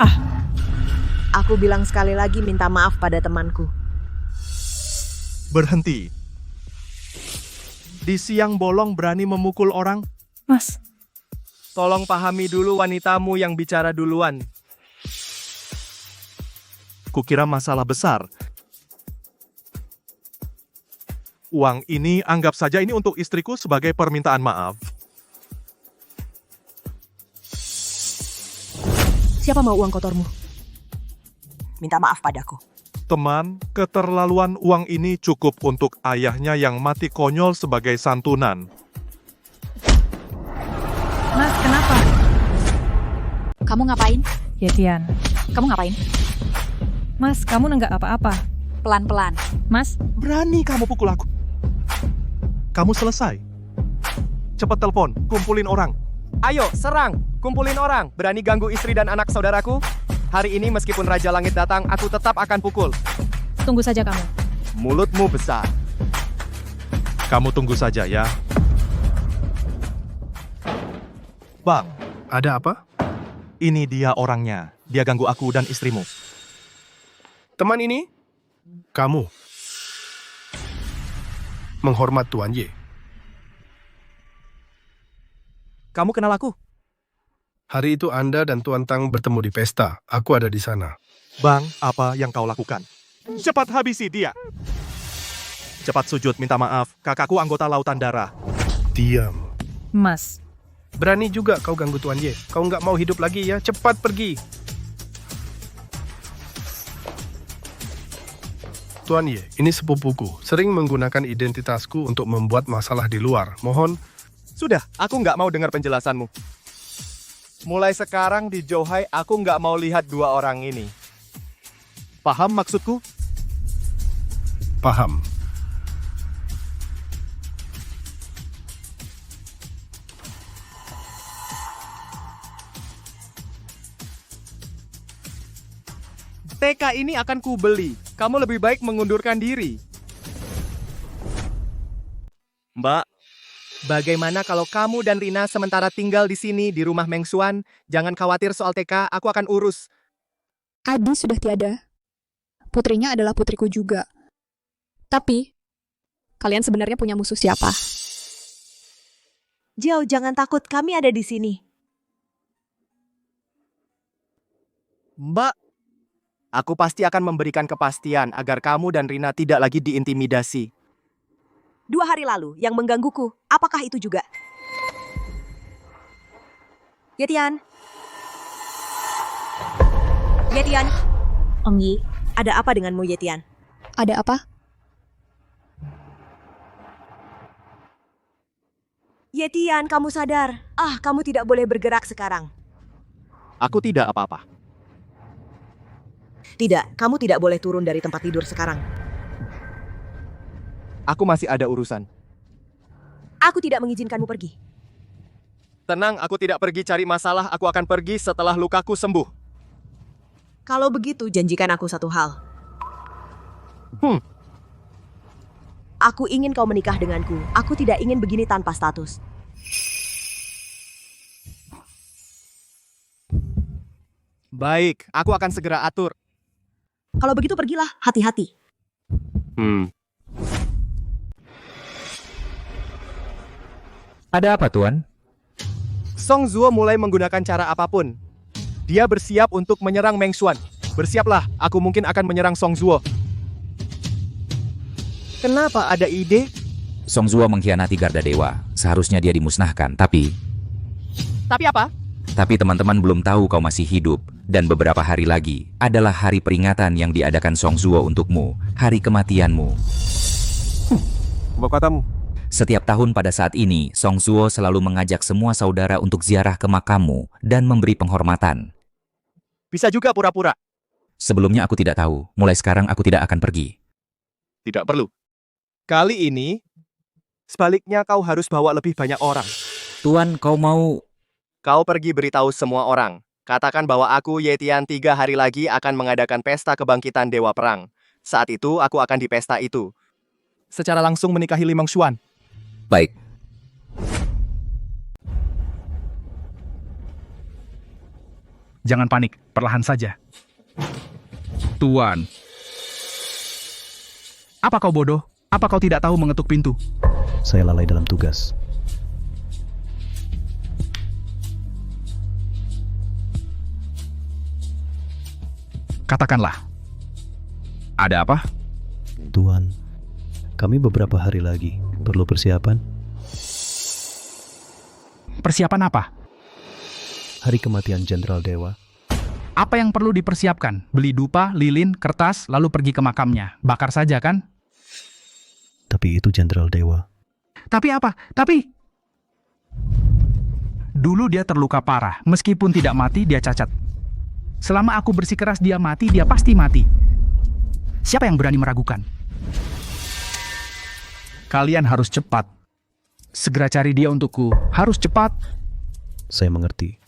Aku bilang sekali lagi minta maaf pada temanku. Berhenti. Di siang bolong berani memukul orang? Mas. Tolong pahami dulu wanitamu yang bicara duluan. Kukira masalah besar. Uang ini anggap saja ini untuk istriku sebagai permintaan maaf. Siapa mau uang kotormu? Minta maaf padaku. Teman, keterlaluan uang ini cukup untuk ayahnya yang mati konyol sebagai santunan. Mas, kenapa? Kamu ngapain? Yetian. Kamu ngapain? Mas, kamu nenggak apa-apa. Pelan-pelan. Mas, berani kamu pukul aku. Kamu selesai. Cepat telepon, kumpulin orang. Ayo, serang! Kumpulin orang! Berani ganggu istri dan anak saudaraku? Hari ini meskipun Raja Langit datang, aku tetap akan pukul. Tunggu saja kamu. Mulutmu besar. Kamu tunggu saja ya. Bang. Ada apa? Ini dia orangnya. Dia ganggu aku dan istrimu. Teman ini? Kamu. Menghormat Tuan Ye. Kamu kenal aku? Hari itu Anda dan Tuan Tang bertemu di pesta. Aku ada di sana. Bang, apa yang kau lakukan? Cepat habisi dia. Cepat sujud minta maaf. Kakakku anggota Lautan Darah. Diam. Mas. Berani juga kau ganggu Tuan Ye. Kau nggak mau hidup lagi ya? Cepat pergi. Tuan Ye, ini sepupuku. Sering menggunakan identitasku untuk membuat masalah di luar. Mohon. Sudah, aku nggak mau dengar penjelasanmu. Mulai sekarang di Zhouhai, aku nggak mau lihat dua orang ini. Paham maksudku? Paham. TK ini akan kubeli. Kamu lebih baik mengundurkan diri. Mbak, bagaimana kalau kamu dan Rina sementara tinggal di sini di rumah Mengsuan? Jangan khawatir soal TK, aku akan urus. Adi sudah tiada. Putrinya adalah putriku juga. Tapi, kalian sebenarnya punya musuh siapa? Jiao, jangan takut, kami ada di sini. Mbak, aku pasti akan memberikan kepastian agar kamu dan Rina tidak lagi diintimidasi. 2 hari lalu, yang menggangguku, apakah itu juga? Yetian. Yetian. Enggi. Ada apa denganmu, Yetian? Ada apa? Yetian, kamu sadar? Kamu tidak boleh bergerak sekarang. Aku tidak apa-apa. Tidak, kamu tidak boleh turun dari tempat tidur sekarang. Aku masih ada urusan. Aku tidak mengizinkanmu pergi. Tenang, aku tidak pergi cari masalah. Aku akan pergi setelah lukaku sembuh. Kalau begitu, janjikan aku satu hal. Aku ingin kau menikah denganku. Aku tidak ingin begini tanpa status. Baik, aku akan segera atur. Kalau begitu pergilah, hati-hati. Ada apa, Tuan? Song Zuo mulai menggunakan cara apapun. Dia bersiap untuk menyerang Meng Xuan. Bersiaplah, aku mungkin akan menyerang Song Zuo. Kenapa ada ide? Song Zuo mengkhianati Garda Dewa. Seharusnya dia dimusnahkan, tapi apa? Tapi teman-teman belum tahu kau masih hidup. Dan beberapa hari lagi adalah hari peringatan yang diadakan Song Zuo untukmu. Hari kematianmu. Katamu. Setiap tahun pada saat ini, Song Zuo selalu mengajak semua saudara untuk ziarah ke makammu dan memberi penghormatan. Bisa juga pura-pura. Sebelumnya aku tidak tahu. Mulai sekarang aku tidak akan pergi. Tidak perlu. Kali ini, sebaliknya kau harus bawa lebih banyak orang. Tuan, kau mau... Kau pergi beritahu semua orang. Katakan bahwa aku, Yetian, 3 hari lagi akan mengadakan pesta kebangkitan Dewa Perang. Saat itu, aku akan di pesta itu. Secara langsung menikahi Li Meng Xuan. Baik. Jangan panik, perlahan saja. Tuan. Apa kau bodoh? Apa kau tidak tahu mengetuk pintu? Saya lalai dalam tugas. Katakanlah. Ada apa? Tuan, kami beberapa hari lagi perlu persiapan. Persiapan apa? Hari kematian Jenderal Dewa. Apa yang perlu dipersiapkan? Beli dupa, lilin, kertas, lalu pergi ke makamnya. Bakar saja kan? Tapi itu Jenderal Dewa. Tapi apa? Tapi... Dulu dia terluka parah. Meskipun tidak mati, dia cacat. Selama aku bersikeras dia mati, dia pasti mati. Siapa yang berani meragukan? Kalian harus cepat. Segera cari dia untukku. Harus cepat. Saya mengerti.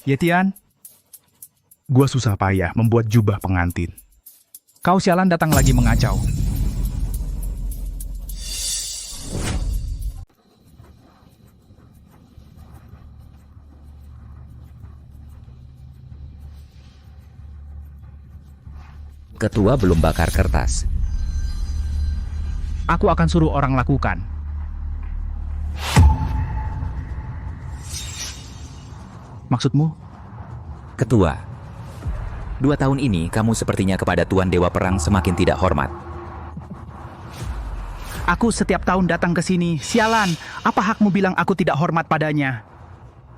Yetian, gua susah payah membuat jubah pengantin. Kau sialan datang lagi mengacau. Ketua belum bakar kertas. Aku akan suruh orang lakukan. Maksudmu? Ketua, 2 tahun ini kamu sepertinya kepada Tuan Dewa Perang semakin tidak hormat. Aku setiap tahun datang ke sini. Sialan, apa hakmu bilang aku tidak hormat padanya?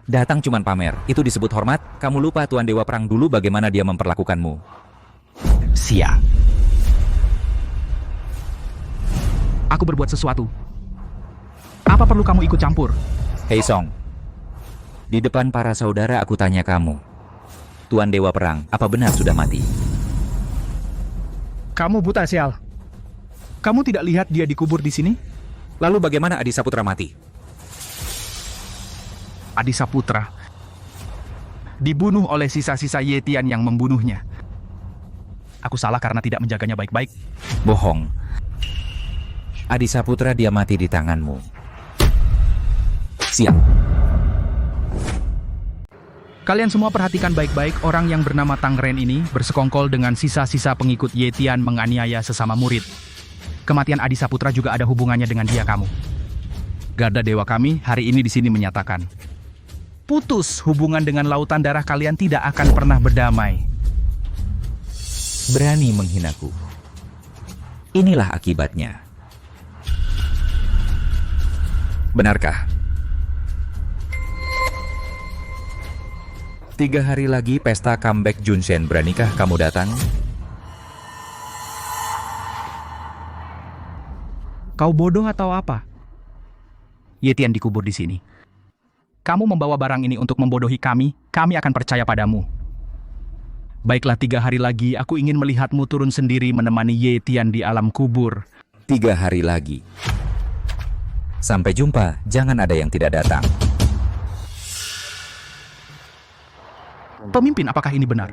Datang cuman pamer, itu disebut hormat? Kamu lupa Tuan Dewa Perang dulu bagaimana dia memperlakukanmu. Sial. Aku berbuat sesuatu. Apa perlu kamu ikut campur? Hei Song, di depan para saudara aku tanya kamu. Tuan Dewa Perang, apa benar sudah mati? Kamu buta, sial. Kamu tidak lihat dia dikubur di sini? Lalu bagaimana Adi Saputra mati? Adi Saputra dibunuh oleh sisa-sisa Yetian yang membunuhnya. Aku salah karena tidak menjaganya baik-baik. Bohong. Adisaputra, dia mati di tanganmu. Siap. Kalian semua perhatikan baik-baik, orang yang bernama Tang Ren ini bersekongkol dengan sisa-sisa pengikut Ye Tian menganiaya sesama murid. Kematian Adisaputra juga ada hubungannya dengan dia kamu. Garda Dewa kami hari ini di sini menyatakan, putus hubungan dengan lautan darah, kalian tidak akan pernah berdamai. Berani menghinaku. Inilah akibatnya. Benarkah? 3 hari lagi pesta comeback Junshen, beranikah kamu datang? Kau bodoh atau apa? Ye Tian dikubur di sini. Kamu membawa barang ini untuk membodohi kami akan percaya padamu. Baiklah, 3 hari lagi aku ingin melihatmu turun sendiri menemani Ye Tian di alam kubur. 3 hari lagi. Sampai jumpa, jangan ada yang tidak datang. Pemimpin, apakah ini benar?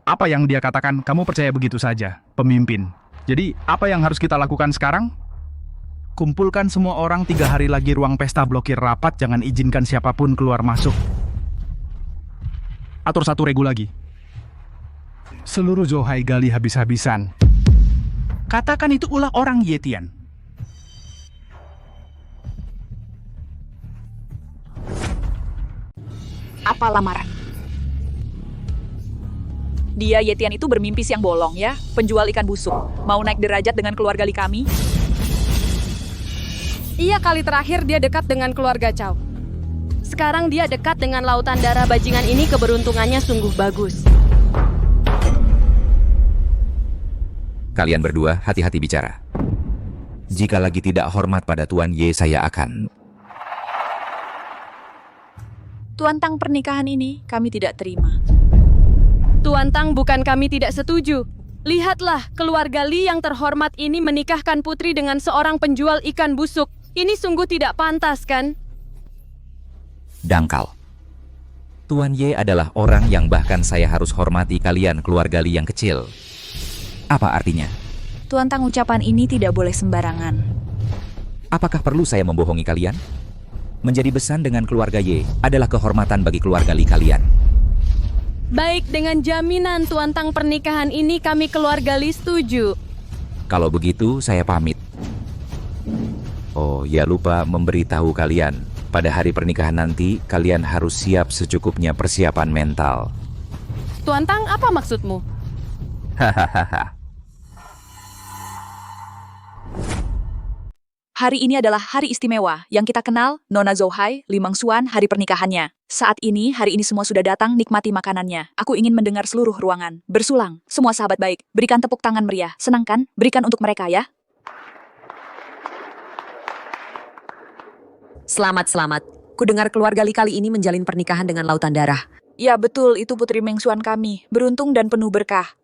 Apa yang dia katakan, kamu percaya begitu saja, pemimpin. Jadi, apa yang harus kita lakukan sekarang? Kumpulkan semua orang, 3 hari lagi ruang pesta blokir rapat, jangan izinkan siapapun keluar masuk. Atur 1 regu lagi. Seluruh Zhouhai gali habis-habisan. Katakan itu ulah orang Ye Tian. Apa lamaran? Dia Ye Tian itu bermimpi siang bolong ya, penjual ikan busuk. Mau naik derajat dengan keluarga Li kami? Iya, kali terakhir dia dekat dengan keluarga Chow. Sekarang dia dekat dengan lautan darah bajingan ini, keberuntungannya sungguh bagus. Kalian berdua hati-hati bicara. Jika lagi tidak hormat pada Tuan Ye, saya akan... Tuan Tang, pernikahan ini kami tidak terima. Tuan Tang, bukan kami tidak setuju. Lihatlah, keluarga Li yang terhormat ini menikahkan putri dengan seorang penjual ikan busuk. Ini sungguh tidak pantas, kan? Dangkal. Tuan Ye adalah orang yang bahkan saya harus hormati, kalian keluarga Li yang kecil. Apa artinya? Tuan Tang, ucapan ini tidak boleh sembarangan. Apakah perlu saya membohongi kalian? Menjadi besan dengan keluarga Ye adalah kehormatan bagi keluarga Li kalian. Baik, dengan jaminan Tuan Tang, pernikahan ini kami keluarga Li setuju. Kalau begitu, saya pamit. Oh, ya lupa memberitahu kalian. Pada hari pernikahan nanti, kalian harus siap secukupnya persiapan mental. Tuan Tang, apa maksudmu? Hahaha. Hari ini adalah hari istimewa yang kita kenal, Nona Zhouhai, Limang Xuan, hari pernikahannya. Saat ini, hari ini semua sudah datang, nikmati makanannya. Aku ingin mendengar seluruh ruangan. Bersulang, semua sahabat baik, berikan tepuk tangan meriah. Senang kan? Berikan untuk mereka ya. Selamat. Kudengar keluarga Li kali ini menjalin pernikahan dengan lautan darah. Ya betul, itu putri Meng Xuan kami. Beruntung dan penuh berkah.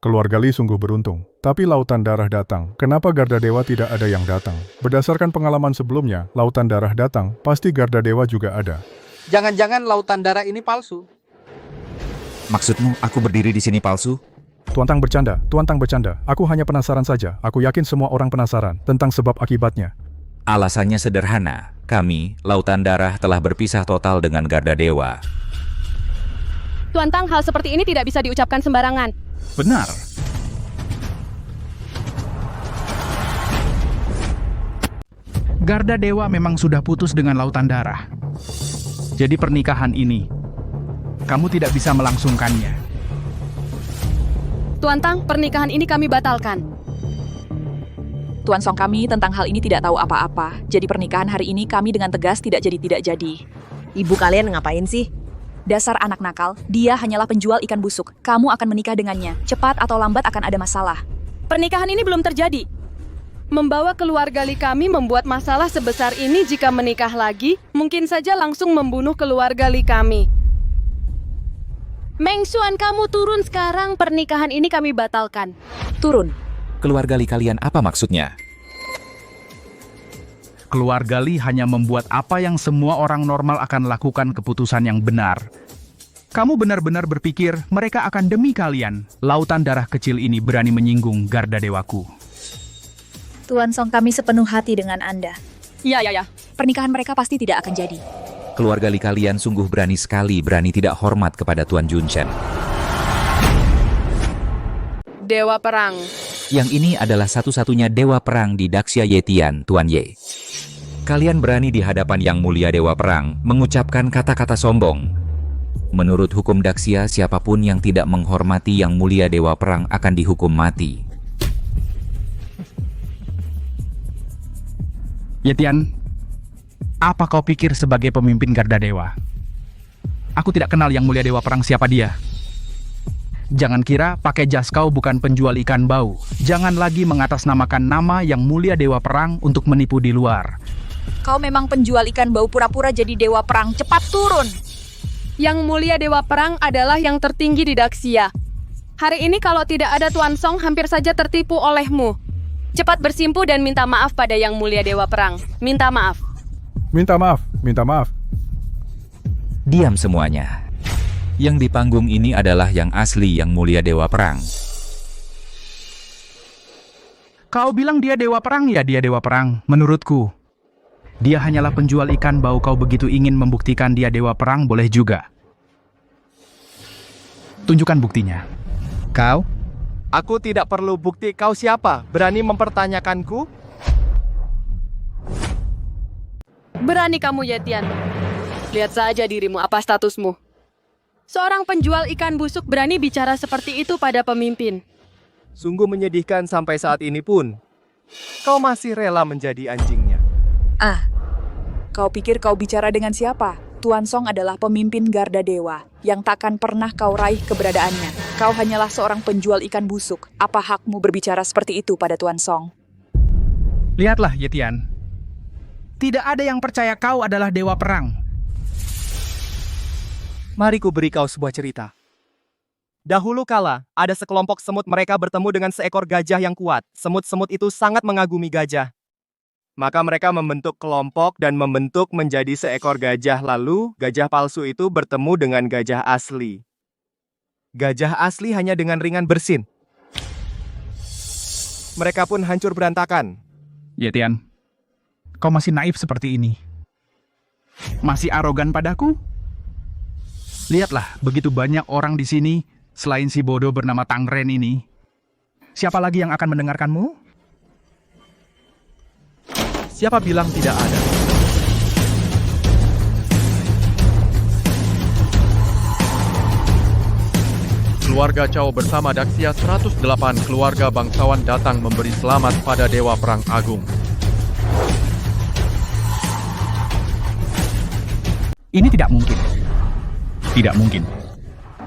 Keluarga Li sungguh beruntung. Tapi lautan darah datang. Kenapa Garda Dewa tidak ada yang datang? Berdasarkan pengalaman sebelumnya, lautan darah datang, pasti Garda Dewa juga ada. Jangan-jangan lautan darah ini palsu. Maksudmu, aku berdiri di sini palsu? Tuan Tang bercanda. Aku hanya penasaran saja. Aku yakin semua orang penasaran tentang sebab akibatnya. Alasannya sederhana. Kami, lautan darah, telah berpisah total dengan Garda Dewa. Tuan Tang, hal seperti ini tidak bisa diucapkan sembarangan. Benar. Garda Dewa memang sudah putus dengan lautan darah. Jadi pernikahan ini, kamu tidak bisa melangsungkannya. Tuan Tang, pernikahan ini kami batalkan. Tuan Song, kami tentang hal ini tidak tahu apa-apa. Jadi pernikahan hari ini kami dengan tegas tidak jadi. Ibu kalian ngapain sih? Dasar anak nakal, dia hanyalah penjual ikan busuk. Kamu akan menikah dengannya. Cepat atau lambat akan ada masalah. Pernikahan ini belum terjadi. Membawa keluarga Li kami membuat masalah sebesar ini. Jika menikah lagi, mungkin saja langsung membunuh keluarga Li kami. Meng Xuan, kamu turun sekarang. Pernikahan ini kami batalkan. Turun. Keluarga Li kalian apa maksudnya? Keluarga Li hanya membuat apa yang semua orang normal akan lakukan, keputusan yang benar. Kamu benar-benar berpikir mereka akan demi kalian, lautan darah kecil ini berani menyinggung Garda Dewaku. Tuan Song, kami sepenuh hati dengan Anda. Ya. Pernikahan mereka pasti tidak akan jadi. Keluarga Li kalian sungguh berani sekali, berani tidak hormat kepada Tuan Junshen. Dewa Perang. Yang ini adalah satu-satunya dewa perang di Daxia Yetian, Tuan Ye. Kalian berani di hadapan Yang Mulia Dewa Perang mengucapkan kata-kata sombong. Menurut hukum Daxia, siapapun yang tidak menghormati Yang Mulia Dewa Perang akan dihukum mati. Yetian, apa kau pikir sebagai pemimpin Garda Dewa? Aku tidak kenal Yang Mulia Dewa Perang siapa dia. Jangan kira pakai jas kau bukan penjual ikan bau. Jangan lagi mengatasnamakan nama Yang Mulia Dewa Perang untuk menipu di luar. Kau memang penjual ikan bau pura-pura jadi dewa perang. Cepat turun! Yang Mulia Dewa Perang adalah yang tertinggi di Daxia. Hari ini kalau tidak ada Tuan Song, hampir saja tertipu olehmu. Cepat bersimpu dan minta maaf pada Yang Mulia Dewa Perang. Minta maaf. Minta maaf, minta maaf. Diam semuanya. Yang di panggung ini adalah yang asli Yang Mulia Dewa Perang. Kau bilang dia dewa perang, ya dia dewa perang. Menurutku, dia hanyalah penjual ikan bau. Kau begitu ingin membuktikan dia dewa perang, boleh juga. Tunjukkan buktinya. Kau? Aku tidak perlu bukti. Kau siapa? Berani mempertanyakanku? Berani kamu, Yetian. Lihat saja dirimu, apa statusmu. Seorang penjual ikan busuk berani bicara seperti itu pada pemimpin. Sungguh menyedihkan sampai saat ini pun. Kau masih rela menjadi anjingnya. Kau pikir kau bicara dengan siapa? Tuan Song adalah pemimpin Garda Dewa, yang takkan pernah kau raih keberadaannya. Kau hanyalah seorang penjual ikan busuk. Apa hakmu berbicara seperti itu pada Tuan Song? Lihatlah, Yetian. Tidak ada yang percaya kau adalah dewa perang. Mari ku beri kau sebuah cerita. Dahulu kala, ada sekelompok semut. Mereka bertemu dengan seekor gajah yang kuat. Semut-semut itu sangat mengagumi gajah. Maka mereka membentuk kelompok dan membentuk menjadi seekor gajah. Lalu, gajah palsu itu bertemu dengan gajah asli. Gajah asli hanya dengan ringan bersin. Mereka pun hancur berantakan. Yetian, kau masih naif seperti ini. Masih arogan padaku? Lihatlah, begitu banyak orang di sini, selain si bodoh bernama Tang Ren ini. Siapa lagi yang akan mendengarkanmu? Siapa bilang tidak ada? Keluarga Chow bersama Daxia 108 keluarga bangsawan datang memberi selamat pada Dewa Perang Agung. Ini tidak mungkin. Tidak mungkin.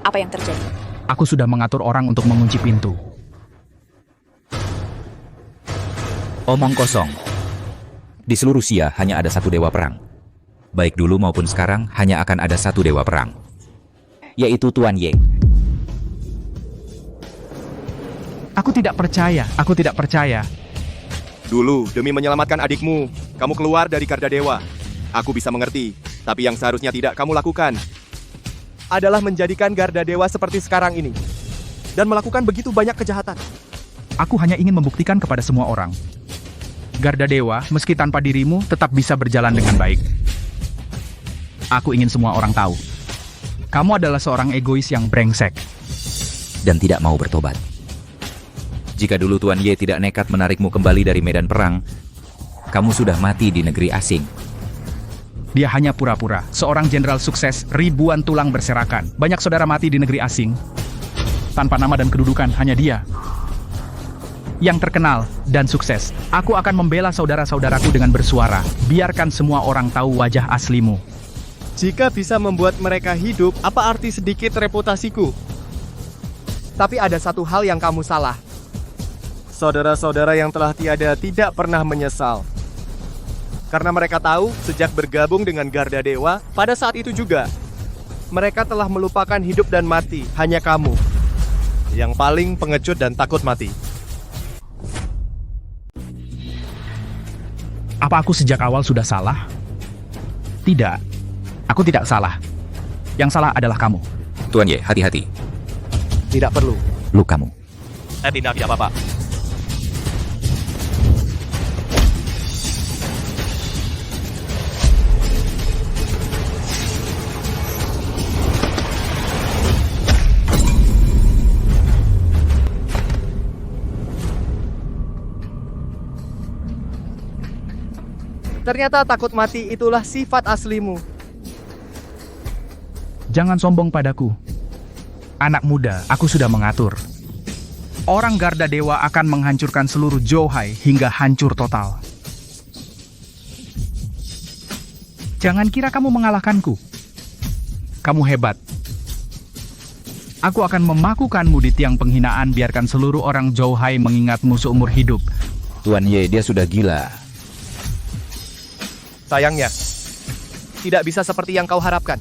Apa yang terjadi? Aku sudah mengatur orang untuk mengunci pintu. Omong kosong. Di seluruh Xia hanya ada satu dewa perang. Baik dulu maupun sekarang hanya akan ada satu dewa perang. Yaitu Tuan Ye. Aku tidak percaya. Dulu, demi menyelamatkan adikmu, kamu keluar dari Garda Dewa. Aku bisa mengerti, tapi yang seharusnya tidak kamu lakukan adalah menjadikan Garda Dewa seperti sekarang ini. Dan melakukan begitu banyak kejahatan. Aku hanya ingin membuktikan kepada semua orang. Garda Dewa, meski tanpa dirimu, tetap bisa berjalan dengan baik. Aku ingin semua orang tahu. Kamu adalah seorang egois yang brengsek. Dan tidak mau bertobat. Jika dulu Tuan Ye tidak nekat menarikmu kembali dari medan perang, kamu sudah mati di negeri asing. Dia hanya pura-pura. Seorang jenderal sukses, ribuan tulang berserakan. Banyak saudara mati di negeri asing. Tanpa nama dan kedudukan, hanya dia yang terkenal dan sukses. Aku akan membela saudara-saudaraku dengan bersuara. Biarkan semua orang tahu wajah aslimu. Jika bisa membuat mereka hidup, apa arti sedikit reputasiku? Tapi ada satu hal yang kamu salah. Saudara-saudara yang telah tiada tidak pernah menyesal. Karena mereka tahu, sejak bergabung dengan Garda Dewa, pada saat itu juga, mereka telah melupakan hidup dan mati. Hanya kamu yang paling pengecut dan takut mati. Apa aku sejak awal sudah salah? Tidak. Aku tidak salah. Yang salah adalah kamu. Tuan Ye, hati-hati. Tidak perlu. Lukamu. Tidak apa-apa. Ternyata takut mati itulah sifat aslimu. Jangan sombong padaku. Anak muda, aku sudah mengatur. Orang Garda Dewa akan menghancurkan seluruh Zhouhai hingga hancur total. Jangan kira kamu mengalahkanku. Kamu hebat. Aku akan memakukanmu di tiang penghinaan, biarkan seluruh orang Zhouhai mengingatmu seumur hidup. Tuan Ye, dia sudah gila. Sayangnya, tidak bisa seperti yang kau harapkan.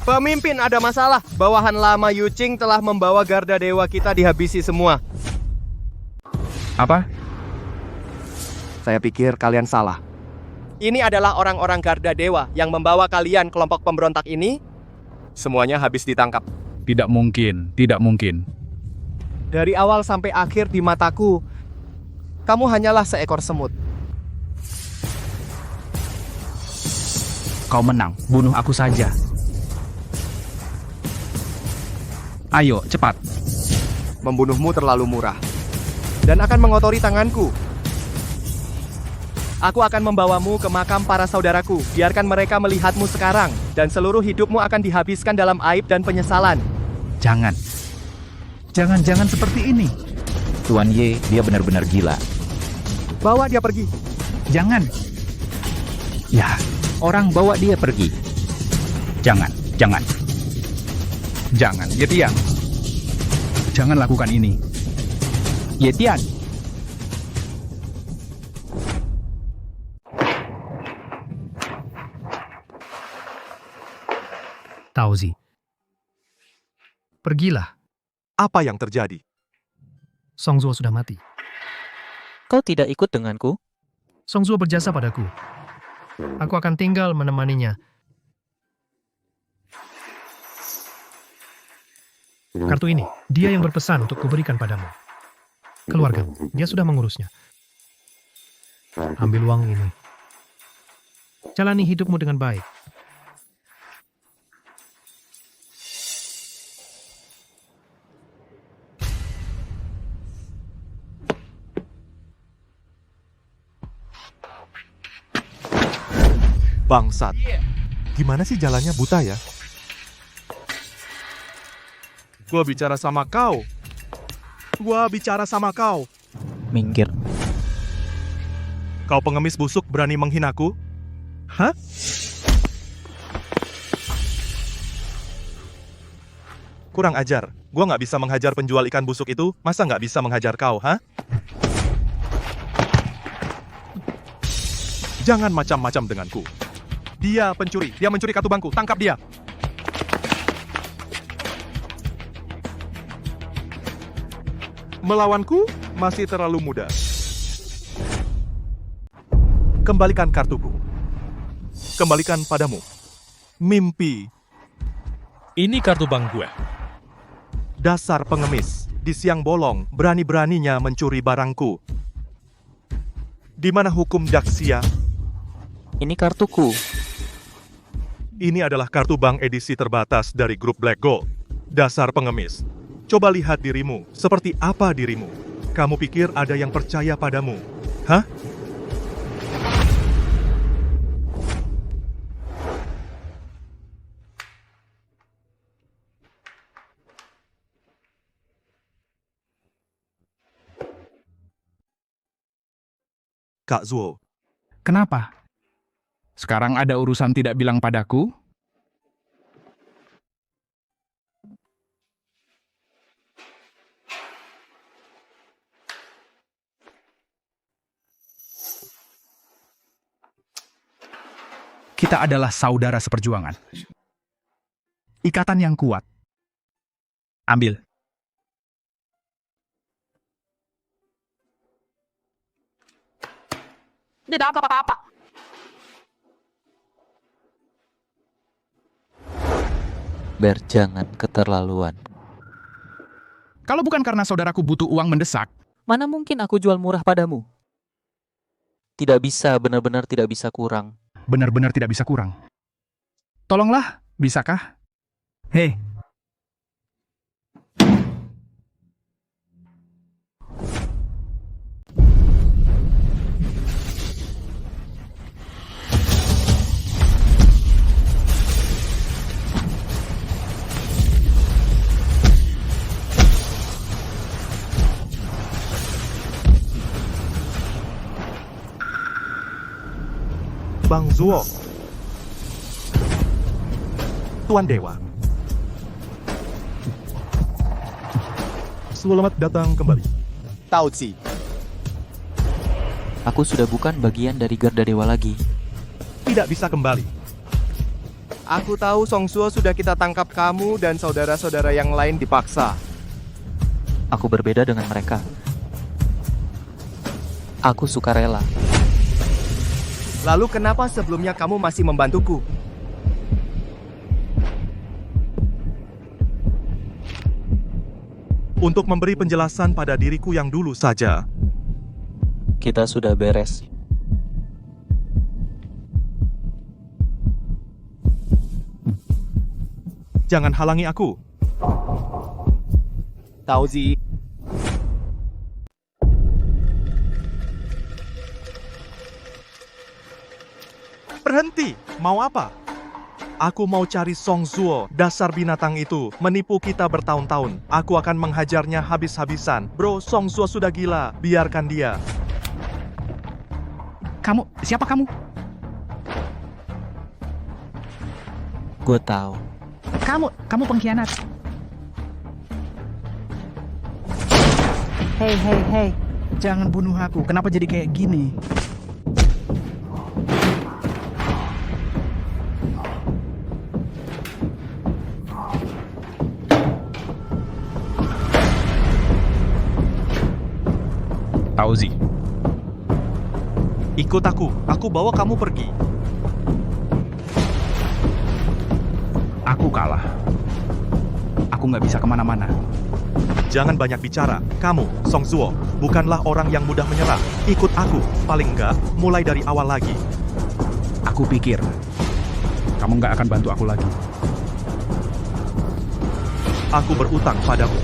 Pemimpin, ada masalah. Bawahan lama Yuqing telah membawa Garda Dewa kita dihabisi semua. Apa? Saya pikir kalian salah. Ini adalah orang-orang Garda Dewa yang membawa kalian, kelompok pemberontak ini. Semuanya habis ditangkap. Tidak mungkin, tidak mungkin. Dari awal sampai akhir di mataku, kamu hanyalah seekor semut. Kau menang, bunuh aku saja. Ayo, cepat. Membunuhmu terlalu murah dan akan mengotori tanganku. Aku akan membawamu ke makam para saudaraku. Biarkan mereka melihatmu sekarang, dan seluruh hidupmu akan dihabiskan dalam aib dan penyesalan. Jangan. Jangan seperti ini. Tuan Ye, dia benar-benar gila. Bawa dia pergi. Jangan. Ya, orang bawa dia pergi. Jangan. Jangan, Yetian. Jangan lakukan ini. Yetian. Tauzi. Pergilah. Apa yang terjadi? Songzuo sudah mati. Kau tidak ikut denganku? Songzuo berjasa padaku. Aku akan tinggal menemaninya. Kartu ini, dia yang berpesan untuk kuberikan padamu. Keluarga, dia sudah mengurusnya. Ambil uang ini. Jalani hidupmu dengan baik. Bangsat. Gimana sih jalannya buta ya? Gua bicara sama kau. Minggir. Kau pengemis busuk berani menghinaku? Hah? Kurang ajar. Gua nggak bisa menghajar penjual ikan busuk itu. Masa nggak bisa menghajar kau, hah? Jangan macam-macam denganku. Dia pencuri. Dia mencuri kartu bangku. Tangkap dia. Melawanku masih terlalu muda. Kembalikan kartuku. Kembalikan padamu. Mimpi. Ini kartu bank gue. Dasar pengemis. Di siang bolong, berani-beraninya mencuri barangku. Di mana hukum Daxia? Ini kartuku. Ini adalah kartu bank edisi terbatas dari grup Black Gold. Dasar pengemis. Coba lihat dirimu. Seperti apa dirimu? Kamu pikir ada yang percaya padamu? Hah? Kak Zuo. Kenapa? Sekarang ada urusan tidak bilang padaku? Kita adalah saudara seperjuangan. Ikatan yang kuat. Ambil. Tidak apa-apa. Ber, jangan keterlaluan. Kalau bukan karena saudaraku butuh uang mendesak, mana mungkin aku jual murah padamu? Tidak bisa, benar-benar tidak bisa kurang. Benar-benar tidak bisa kurang. Tolonglah, bisakah? Hei. Bang Zuo. Tuan Dewa. Selamat datang kembali. Tao Zi. Aku sudah bukan bagian dari Garda Dewa lagi. Tidak bisa kembali. Aku tahu Song Suo sudah kita tangkap kamu dan saudara-saudara yang lain dipaksa. Aku berbeda dengan mereka. Aku sukarela. Lalu kenapa sebelumnya kamu masih membantuku? Untuk memberi penjelasan pada diriku yang dulu saja. Kita sudah beres. Jangan halangi aku. Tao Zi. Berhenti, mau apa? Aku mau cari Song Zuo, dasar binatang itu, menipu kita bertahun-tahun. Aku akan menghajarnya habis-habisan. Bro, Song Zuo sudah gila, biarkan dia. Siapa kamu? Gue tahu. Kamu pengkhianat. Hei, jangan bunuh aku. Kenapa jadi kayak gini? Tao Zi. Ikut aku bawa kamu pergi. Aku kalah. Aku nggak bisa kemana-mana. Jangan banyak bicara. Kamu, Song Zuo, bukanlah orang yang mudah menyerah. Ikut aku, paling enggak, mulai dari awal lagi. Aku pikir kamu nggak akan bantu aku lagi. Aku berutang padamu.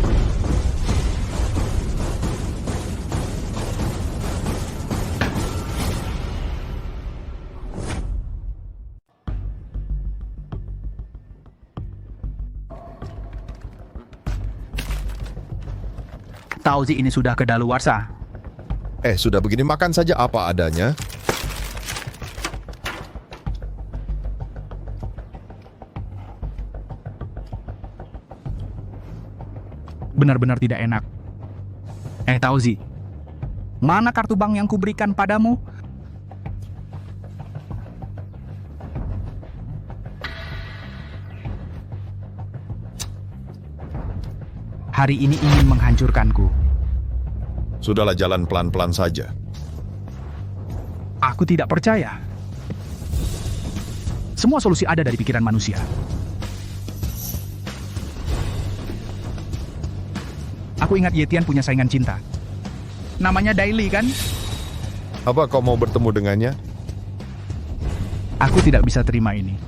Tao Zi ini sudah kedaluarsa. Sudah begini makan saja apa adanya. Benar-benar tidak enak. Tao Zi, mana kartu bank yang kuberikan padamu? Hari ini ingin menghancurkanku. Sudahlah, jalan pelan-pelan saja. Aku tidak percaya. Semua solusi ada dari pikiran manusia. Aku ingat Yetian punya saingan cinta. Namanya Daily, kan? Apa kau mau bertemu dengannya? Aku tidak bisa terima ini.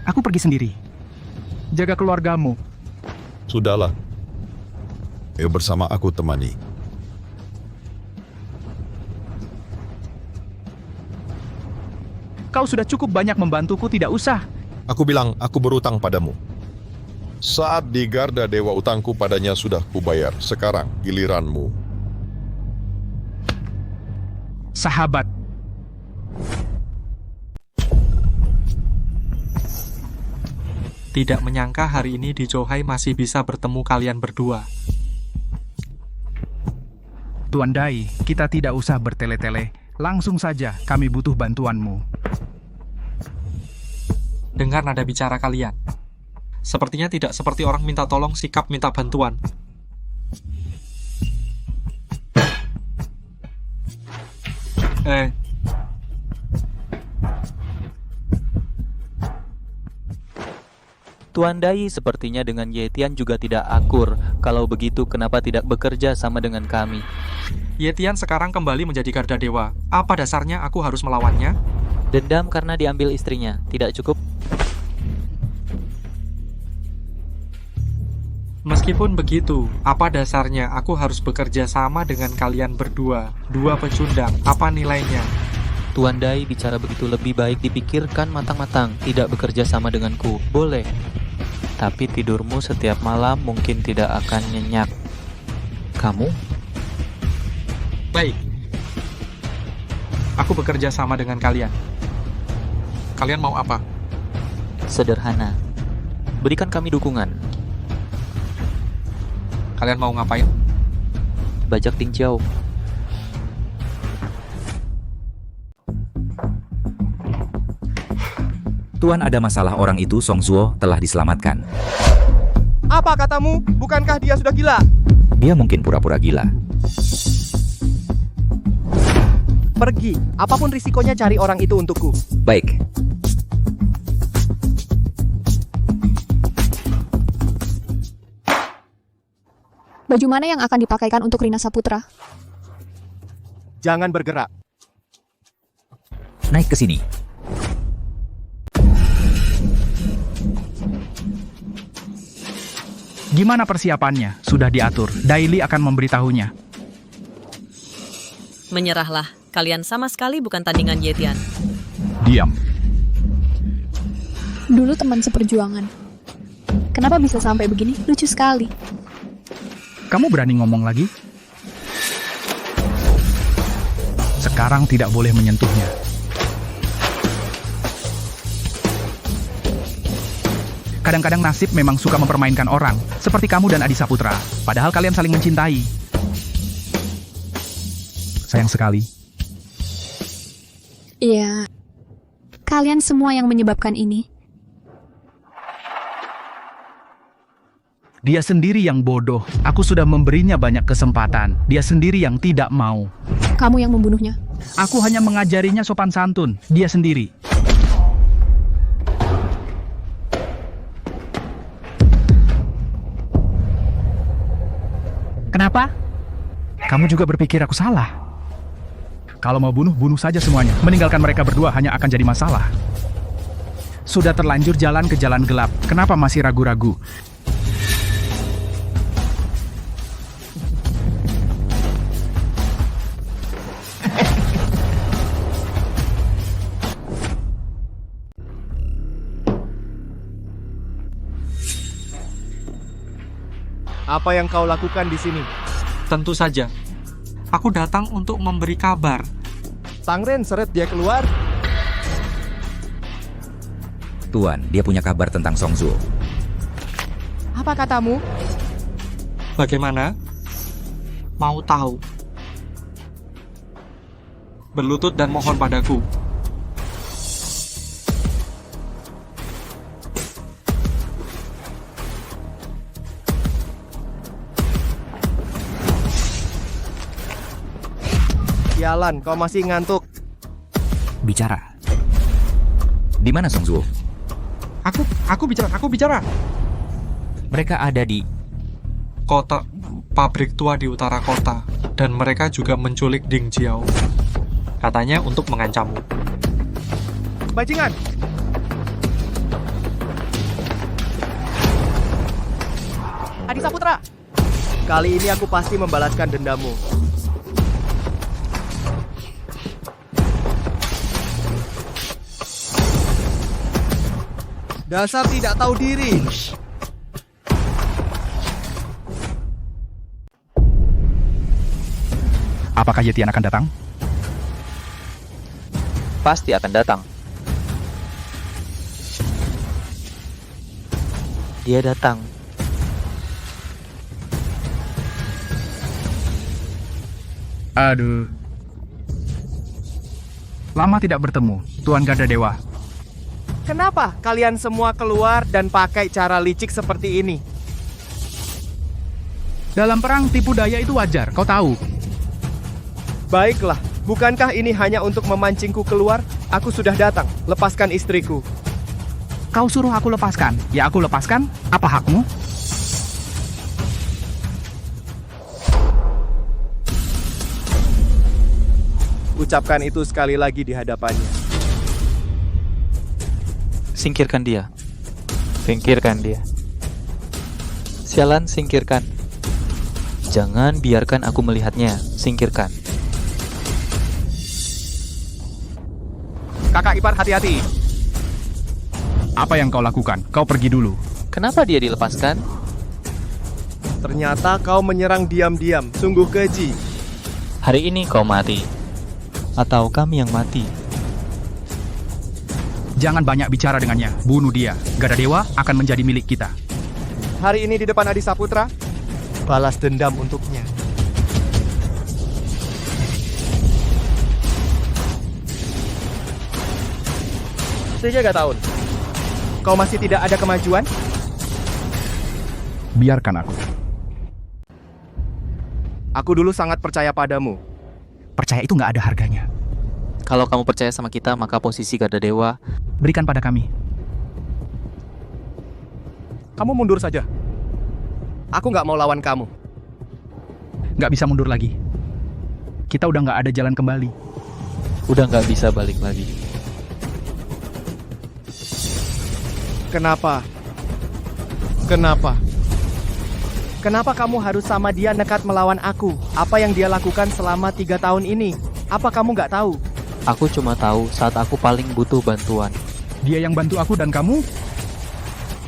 Aku pergi sendiri. Jaga keluargamu. Sudahlah. Ayo bersama aku temani. Kau sudah cukup banyak membantuku, tidak usah. Aku bilang, aku berutang padamu. Saat di Garda Dewa utangku padanya sudah kubayar. Sekarang giliranmu. Sahabat. Tidak menyangka hari ini di Zhouhai masih bisa bertemu kalian berdua. Tuan Dai, kita tidak usah bertele-tele. Langsung saja, kami butuh bantuanmu. Dengar nada bicara kalian. Sepertinya tidak seperti orang minta tolong sikap minta bantuan. Tuan Dai sepertinya dengan Yetian juga tidak akur. Kalau begitu, kenapa tidak bekerja sama dengan kami? Yetian sekarang kembali menjadi Garda Dewa. Apa dasarnya aku harus melawannya? Dendam karena diambil istrinya. Tidak cukup? Meskipun begitu, apa dasarnya aku harus bekerja sama dengan kalian berdua? Dua pecundang, apa nilainya? Tuan Dai bicara begitu, lebih baik dipikirkan matang-matang. Tidak bekerja sama denganku, boleh. Tapi tidurmu setiap malam mungkin tidak akan nyenyak. Kamu? Baik. Aku bekerja sama dengan kalian. Kalian mau apa? Sederhana. Berikan kami dukungan. Kalian mau ngapain? Bajak Dingjiao. Tuan, ada masalah. Orang itu, Song Zuo, telah diselamatkan. Apa katamu? Bukankah dia sudah gila? Dia mungkin pura-pura gila. Pergi. Apapun risikonya, cari orang itu untukku. Baik. Baju mana yang akan dipakaikan untuk Rina Saputra? Jangan bergerak. Naik ke sini. Gimana persiapannya? Sudah diatur. Daily akan memberitahunya. Menyerahlah. Kalian sama sekali bukan tandingan Yetian. Diam. Dulu teman seperjuangan. Kenapa bisa sampai begini? Lucu sekali. Kamu berani ngomong lagi? Sekarang tidak boleh menyentuhnya. Kadang-kadang nasib memang suka mempermainkan orang, seperti kamu dan Adi Saputra. Padahal kalian saling mencintai. Sayang sekali. Iya. Kalian semua yang menyebabkan ini. Dia sendiri yang bodoh. Aku sudah memberinya banyak kesempatan. Dia sendiri yang tidak mau. Kamu yang membunuhnya. Aku hanya mengajarinya sopan santun. Dia sendiri. Kenapa? Kamu juga berpikir aku salah? Kalau mau bunuh, bunuh saja semuanya. Meninggalkan mereka berdua hanya akan jadi masalah. Sudah terlanjur jalan ke jalan gelap. Kenapa masih ragu-ragu? Apa yang kau lakukan di sini? Tentu saja. Aku datang untuk memberi kabar. Tangren, seret dia keluar. Tuan, dia punya kabar tentang Song Zuo. Apa katamu? Bagaimana? Mau tahu? Berlutut dan mohon padaku. Sialan, kau masih ngantuk. Bicara. Di mana Song Zuo? Aku bicara. Mereka ada di kota pabrik tua di utara kota, dan mereka juga menculik Ding Jiao. Katanya untuk mengancammu. Bajingan! Adi Saputra! Kali ini aku pasti membalaskan dendamu. Dasar tidak tahu diri. Apakah Yetian akan datang? Pasti akan datang. Dia datang. Aduh. Lama tidak bertemu, Tuan Garda Dewa. Kenapa kalian semua keluar dan pakai cara licik seperti ini? Dalam perang tipu daya itu wajar, kau tahu. Baiklah, bukankah ini hanya untuk memancingku keluar? Aku sudah datang, lepaskan istriku. Kau suruh aku lepaskan, ya aku lepaskan. Apa hakmu? Ucapkan itu sekali lagi di hadapannya. Singkirkan dia. Singkirkan dia. Sialan, singkirkan. Jangan biarkan aku melihatnya. Singkirkan. Kakak ipar, hati-hati. Apa yang kau lakukan? Kau pergi dulu. Kenapa dia dilepaskan? Ternyata kau menyerang diam-diam. Sungguh keji. Hari ini kau mati. atau kami yang mati. Jangan banyak bicara dengannya. Bunuh dia. Garda Dewa akan menjadi milik kita. Hari ini di depan Adi Saputra, balas dendam untuknya. Tiga tahun. Kau masih tidak ada kemajuan? Biarkan aku. Aku dulu sangat percaya padamu. Percaya itu nggak ada harganya. Kalau kamu percaya sama kita, maka posisi Garda Dewa berikan pada kami. Kamu mundur saja. Aku nggak mau lawan kamu. Nggak bisa mundur lagi. Kita udah nggak ada jalan kembali. Udah nggak bisa balik lagi. Kenapa? Kenapa? Kenapa kamu harus sama dia nekat melawan aku? Apa yang dia lakukan selama 3 tahun ini? Apa kamu nggak tahu? Aku cuma tahu saat aku paling butuh bantuan. Dia yang bantu aku dan kamu?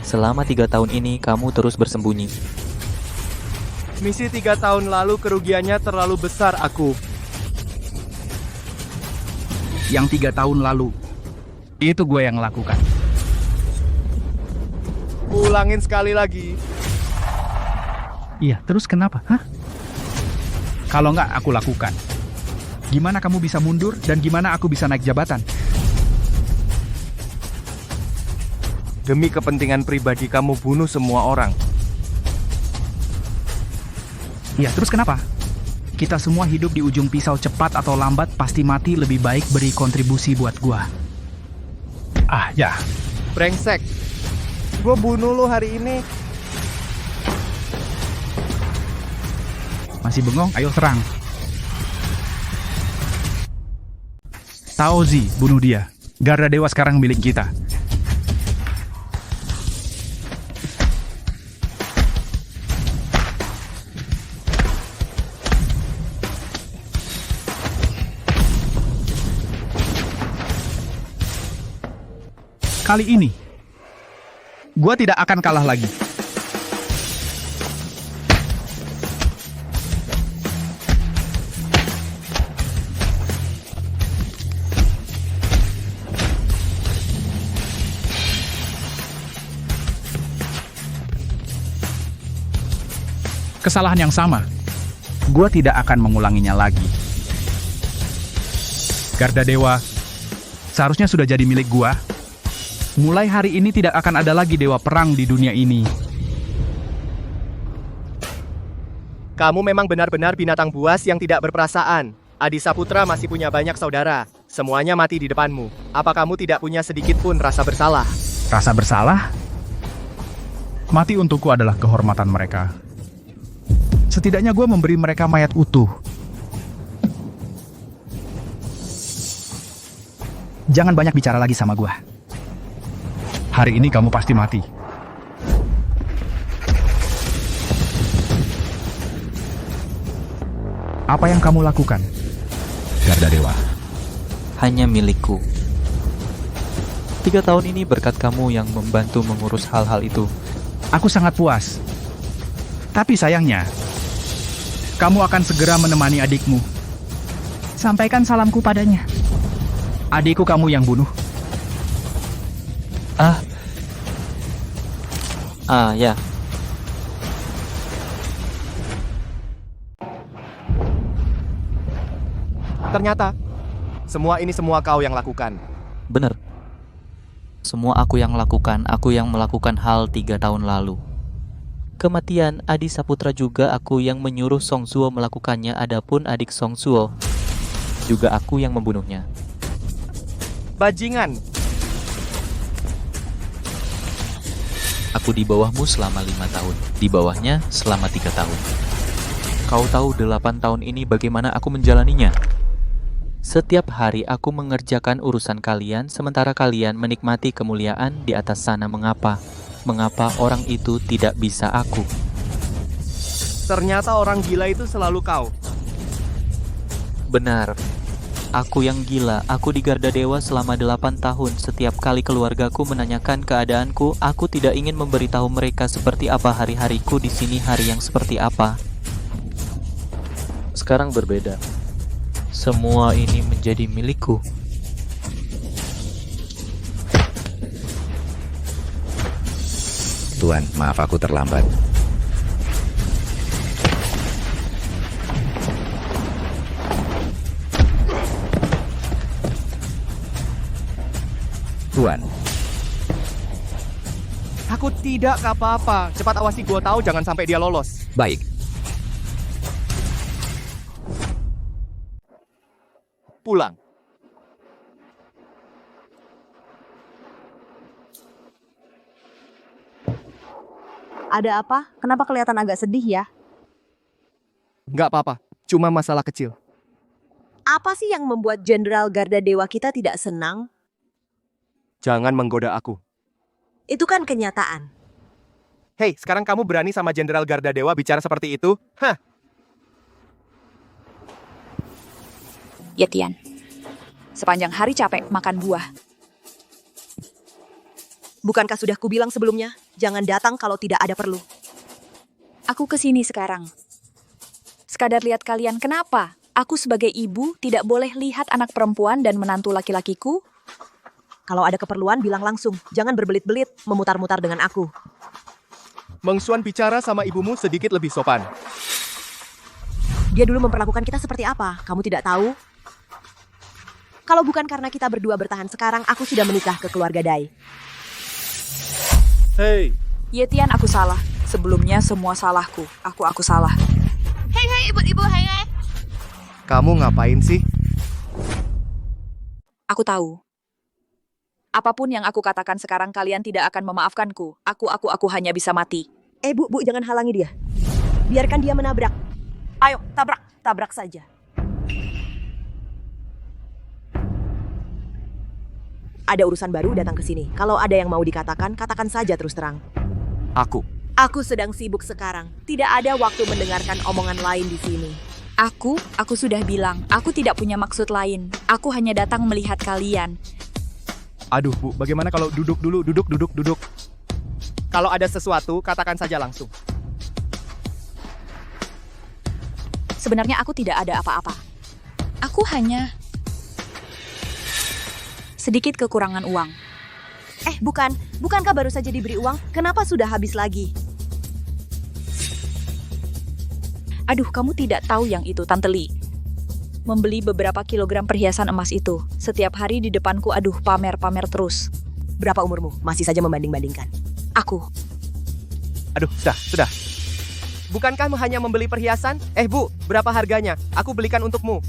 Selama 3 tahun ini, kamu terus bersembunyi. Misi 3 tahun lalu kerugiannya terlalu besar aku. Yang 3 tahun lalu, itu gue yang lakukan. Ulangin sekali lagi. Iya, terus kenapa? Hah? Kalau nggak aku lakukan. Gimana kamu bisa mundur dan gimana aku bisa naik jabatan? Demi kepentingan pribadi kamu bunuh semua orang. Iya, terus kenapa? Kita semua hidup di ujung pisau, cepat atau lambat pasti mati, lebih baik beri kontribusi buat gua. Ah, ya. Brengsek. Gua bunuh lo hari ini. Masih bengong? Ayo serang. Taozi, bunuh dia. Garda Dewa sekarang milik kita. Kali ini, gua tidak akan kalah lagi. Kesalahan yang sama, gua tidak akan mengulanginya lagi. Garda Dewa seharusnya sudah jadi milik gua. Mulai hari ini tidak akan ada lagi dewa perang di dunia ini. Kamu memang benar-benar binatang buas yang tidak berperasaan. Adi Saputra masih punya banyak saudara. Semuanya mati di depanmu. Apa kamu tidak punya sedikit pun rasa bersalah? Rasa bersalah? Mati untukku adalah kehormatan mereka. Setidaknya gue memberi mereka mayat utuh. Jangan banyak bicara lagi sama gue. Hari ini kamu pasti mati. Apa yang kamu lakukan, Garda Dewa? Hanya milikku. 3 tahun ini berkat kamu yang membantu mengurus hal-hal itu. Aku sangat puas. Tapi sayangnya, kamu akan segera menemani adikmu. Sampaikan salamku padanya. Adikku kamu yang bunuh. Ya. Ternyata, semua ini semua kau yang lakukan. Bener. Semua aku yang lakukan, aku yang melakukan hal 3 tahun lalu. Kematian Adi Saputra juga aku yang menyuruh Song Zuo melakukannya, adapun adik Song Zuo juga aku yang membunuhnya. Bajingan. Aku di bawahmu selama 5 tahun, di bawahnya selama 3 tahun. Kau tahu 8 tahun ini bagaimana aku menjalaninya? Setiap hari aku mengerjakan urusan kalian, sementara kalian menikmati kemuliaan di atas sana. Mengapa? Mengapa orang itu tidak bisa aku? Ternyata orang gila itu selalu kau. Benar. Aku yang gila, aku di Garda Dewa selama 8 tahun. Setiap kali keluargaku menanyakan keadaanku, aku tidak ingin memberitahu mereka seperti apa hari-hariku di sini, hari yang seperti apa. Sekarang berbeda. Semua ini menjadi milikku. Tuan, maaf aku terlambat. Tuan, Aku tidak apa-apa. Cepat awasi Guo Tao, jangan sampai dia lolos. baik. Pulang. Ada apa? Kenapa kelihatan agak sedih ya? Nggak apa-apa, cuma masalah kecil. Apa sih yang membuat Jenderal Garda Dewa kita tidak senang? Jangan menggoda aku. Itu kan kenyataan. Hei, sekarang kamu berani sama Jenderal Garda Dewa bicara seperti itu? Hah? Yetian, sepanjang hari capek makan buah. Bukankah sudah kubilang sebelumnya, jangan datang kalau tidak ada perlu. Aku kesini sekarang. Sekadar lihat kalian kenapa. Aku sebagai ibu tidak boleh lihat anak perempuan dan menantu laki-lakiku. Kalau ada keperluan bilang langsung, jangan berbelit-belit, memutar-mutar dengan aku. Meng Xuan bicara sama ibumu sedikit lebih sopan. Dia dulu memperlakukan kita seperti apa, kamu tidak tahu? Kalau bukan karena kita berdua bertahan sekarang, aku sudah menikah ke keluarga Dai. Hei. Yetian, aku salah. Sebelumnya semua salahku. Aku salah. Hei, ibu-ibu, hei. Kamu ngapain sih? Aku tahu. Apapun yang aku katakan sekarang kalian tidak akan memaafkanku. Aku hanya bisa mati. Bu, jangan halangi dia. Biarkan dia menabrak. Ayo, tabrak saja. Ada urusan baru datang ke sini. Kalau ada yang mau dikatakan, katakan saja terus terang. Aku sedang sibuk sekarang. Tidak ada waktu mendengarkan omongan lain di sini. Aku sudah bilang, aku tidak punya maksud lain. Aku hanya datang melihat kalian. Aduh, Bu, bagaimana kalau duduk dulu, duduk. Kalau ada sesuatu, katakan saja langsung. Sebenarnya aku tidak ada apa-apa. Aku hanya sedikit kekurangan uang. Bukankah baru saja diberi uang? Kenapa sudah habis lagi? Aduh, kamu tidak tahu yang itu, Tante Li. Membeli beberapa kilogram perhiasan emas itu. Setiap hari di depanku, pamer terus. Berapa umurmu? Masih saja membanding-bandingkan. Aku. Aduh, sudah. Bukankah hanya membeli perhiasan? Bu, berapa harganya? Aku belikan untukmu.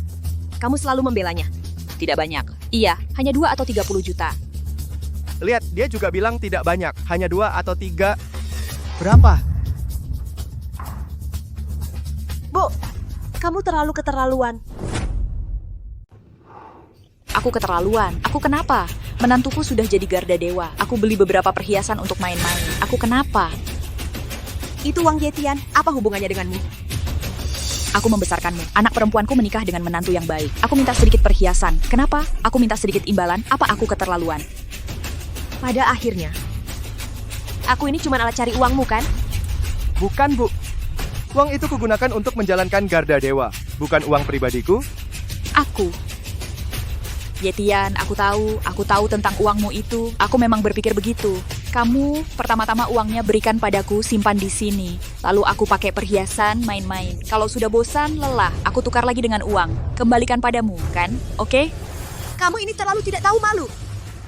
Kamu selalu membelanya. Tidak banyak. Iya, hanya 2 atau 30 juta. Lihat, dia juga bilang tidak banyak. Hanya 2 atau 3. Berapa? Bu, kamu terlalu keterlaluan. Aku keterlaluan. Aku kenapa? Menantuku sudah jadi Garda Dewa. Aku beli beberapa perhiasan untuk main-main. Aku kenapa? Itu uang Yetian. Apa hubungannya denganmu? Aku membesarkanmu. Anak perempuanku menikah dengan menantu yang baik. Aku minta sedikit perhiasan. Kenapa? Aku minta sedikit imbalan. Apa aku keterlaluan? Pada akhirnya, aku ini cuma alat cari uangmu, kan? Bukan, Bu. Uang itu kugunakan untuk menjalankan Garda Dewa. Bukan uang pribadiku. Yetian, aku tahu tentang uangmu itu. Aku memang berpikir begitu. Kamu pertama-tama uangnya berikan padaku, simpan di sini. Lalu aku pakai perhiasan, main-main. Kalau sudah bosan, lelah, aku tukar lagi dengan uang. Kembalikan padamu, kan? Oke? Kamu ini terlalu tidak tahu malu.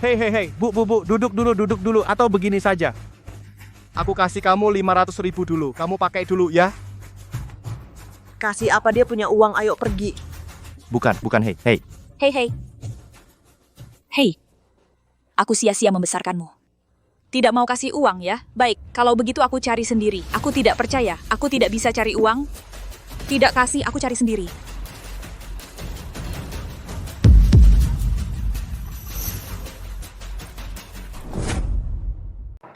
Hei, Bu, duduk dulu. Atau begini saja. Aku kasih kamu 500.000 dulu. Kamu pakai dulu, ya? Kasih apa dia punya uang, ayo pergi. Bukan, hei. Hei, aku sia-sia membesarkanmu. Tidak mau kasih uang ya? Baik, kalau begitu aku cari sendiri. Aku tidak percaya, aku tidak bisa cari uang. Tidak kasih, aku cari sendiri.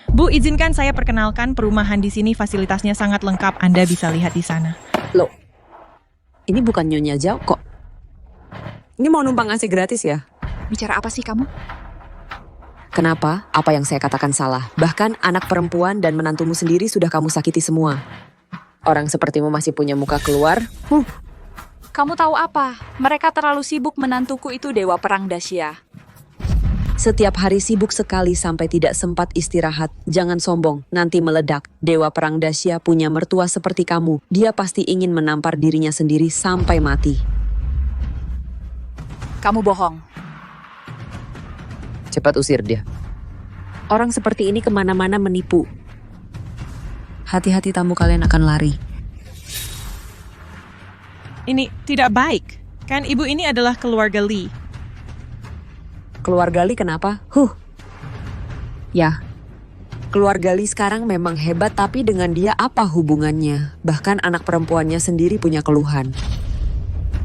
Bu, izinkan saya perkenalkan perumahan di sini fasilitasnya sangat lengkap. Anda bisa lihat di sana. Loh, ini bukan Nyonya Zhao kok. Ini mau numpang ngasih gratis ya? Bicara apa sih kamu? Kenapa? Apa yang saya katakan salah? Bahkan anak perempuan dan menantumu sendiri sudah kamu sakiti semua. Orang sepertimu masih punya muka keluar? Kamu tahu apa? Mereka terlalu sibuk menantuku itu Dewa Perang Dacia. Setiap hari sibuk sekali sampai tidak sempat istirahat. Jangan sombong, nanti meledak. Dewa Perang Dacia punya mertua seperti kamu. Dia pasti ingin menampar dirinya sendiri sampai mati. Kamu bohong. Cepat usir dia. Orang seperti ini kemana-mana menipu. Hati-hati tamu kalian akan lari. Ini tidak baik. Kan ibu ini adalah keluarga Lee. Keluarga Lee kenapa? Ya. Keluarga Lee sekarang memang hebat, tapi dengan dia apa hubungannya? Bahkan anak perempuannya sendiri punya keluhan.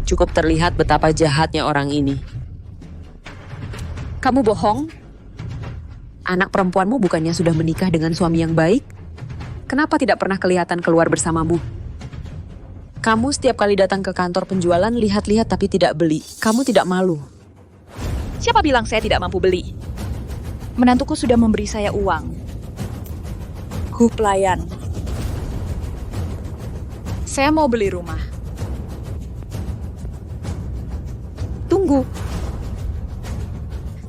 Cukup terlihat betapa jahatnya orang ini. Kamu bohong? Anak perempuanmu bukannya sudah menikah dengan suami yang baik? Kenapa tidak pernah kelihatan keluar bersamamu? Kamu setiap kali datang ke kantor penjualan lihat-lihat tapi tidak beli. Kamu tidak malu? Siapa bilang saya tidak mampu beli? Menantuku sudah memberi saya uang. Ku pelayan. Saya mau beli rumah. Tunggu.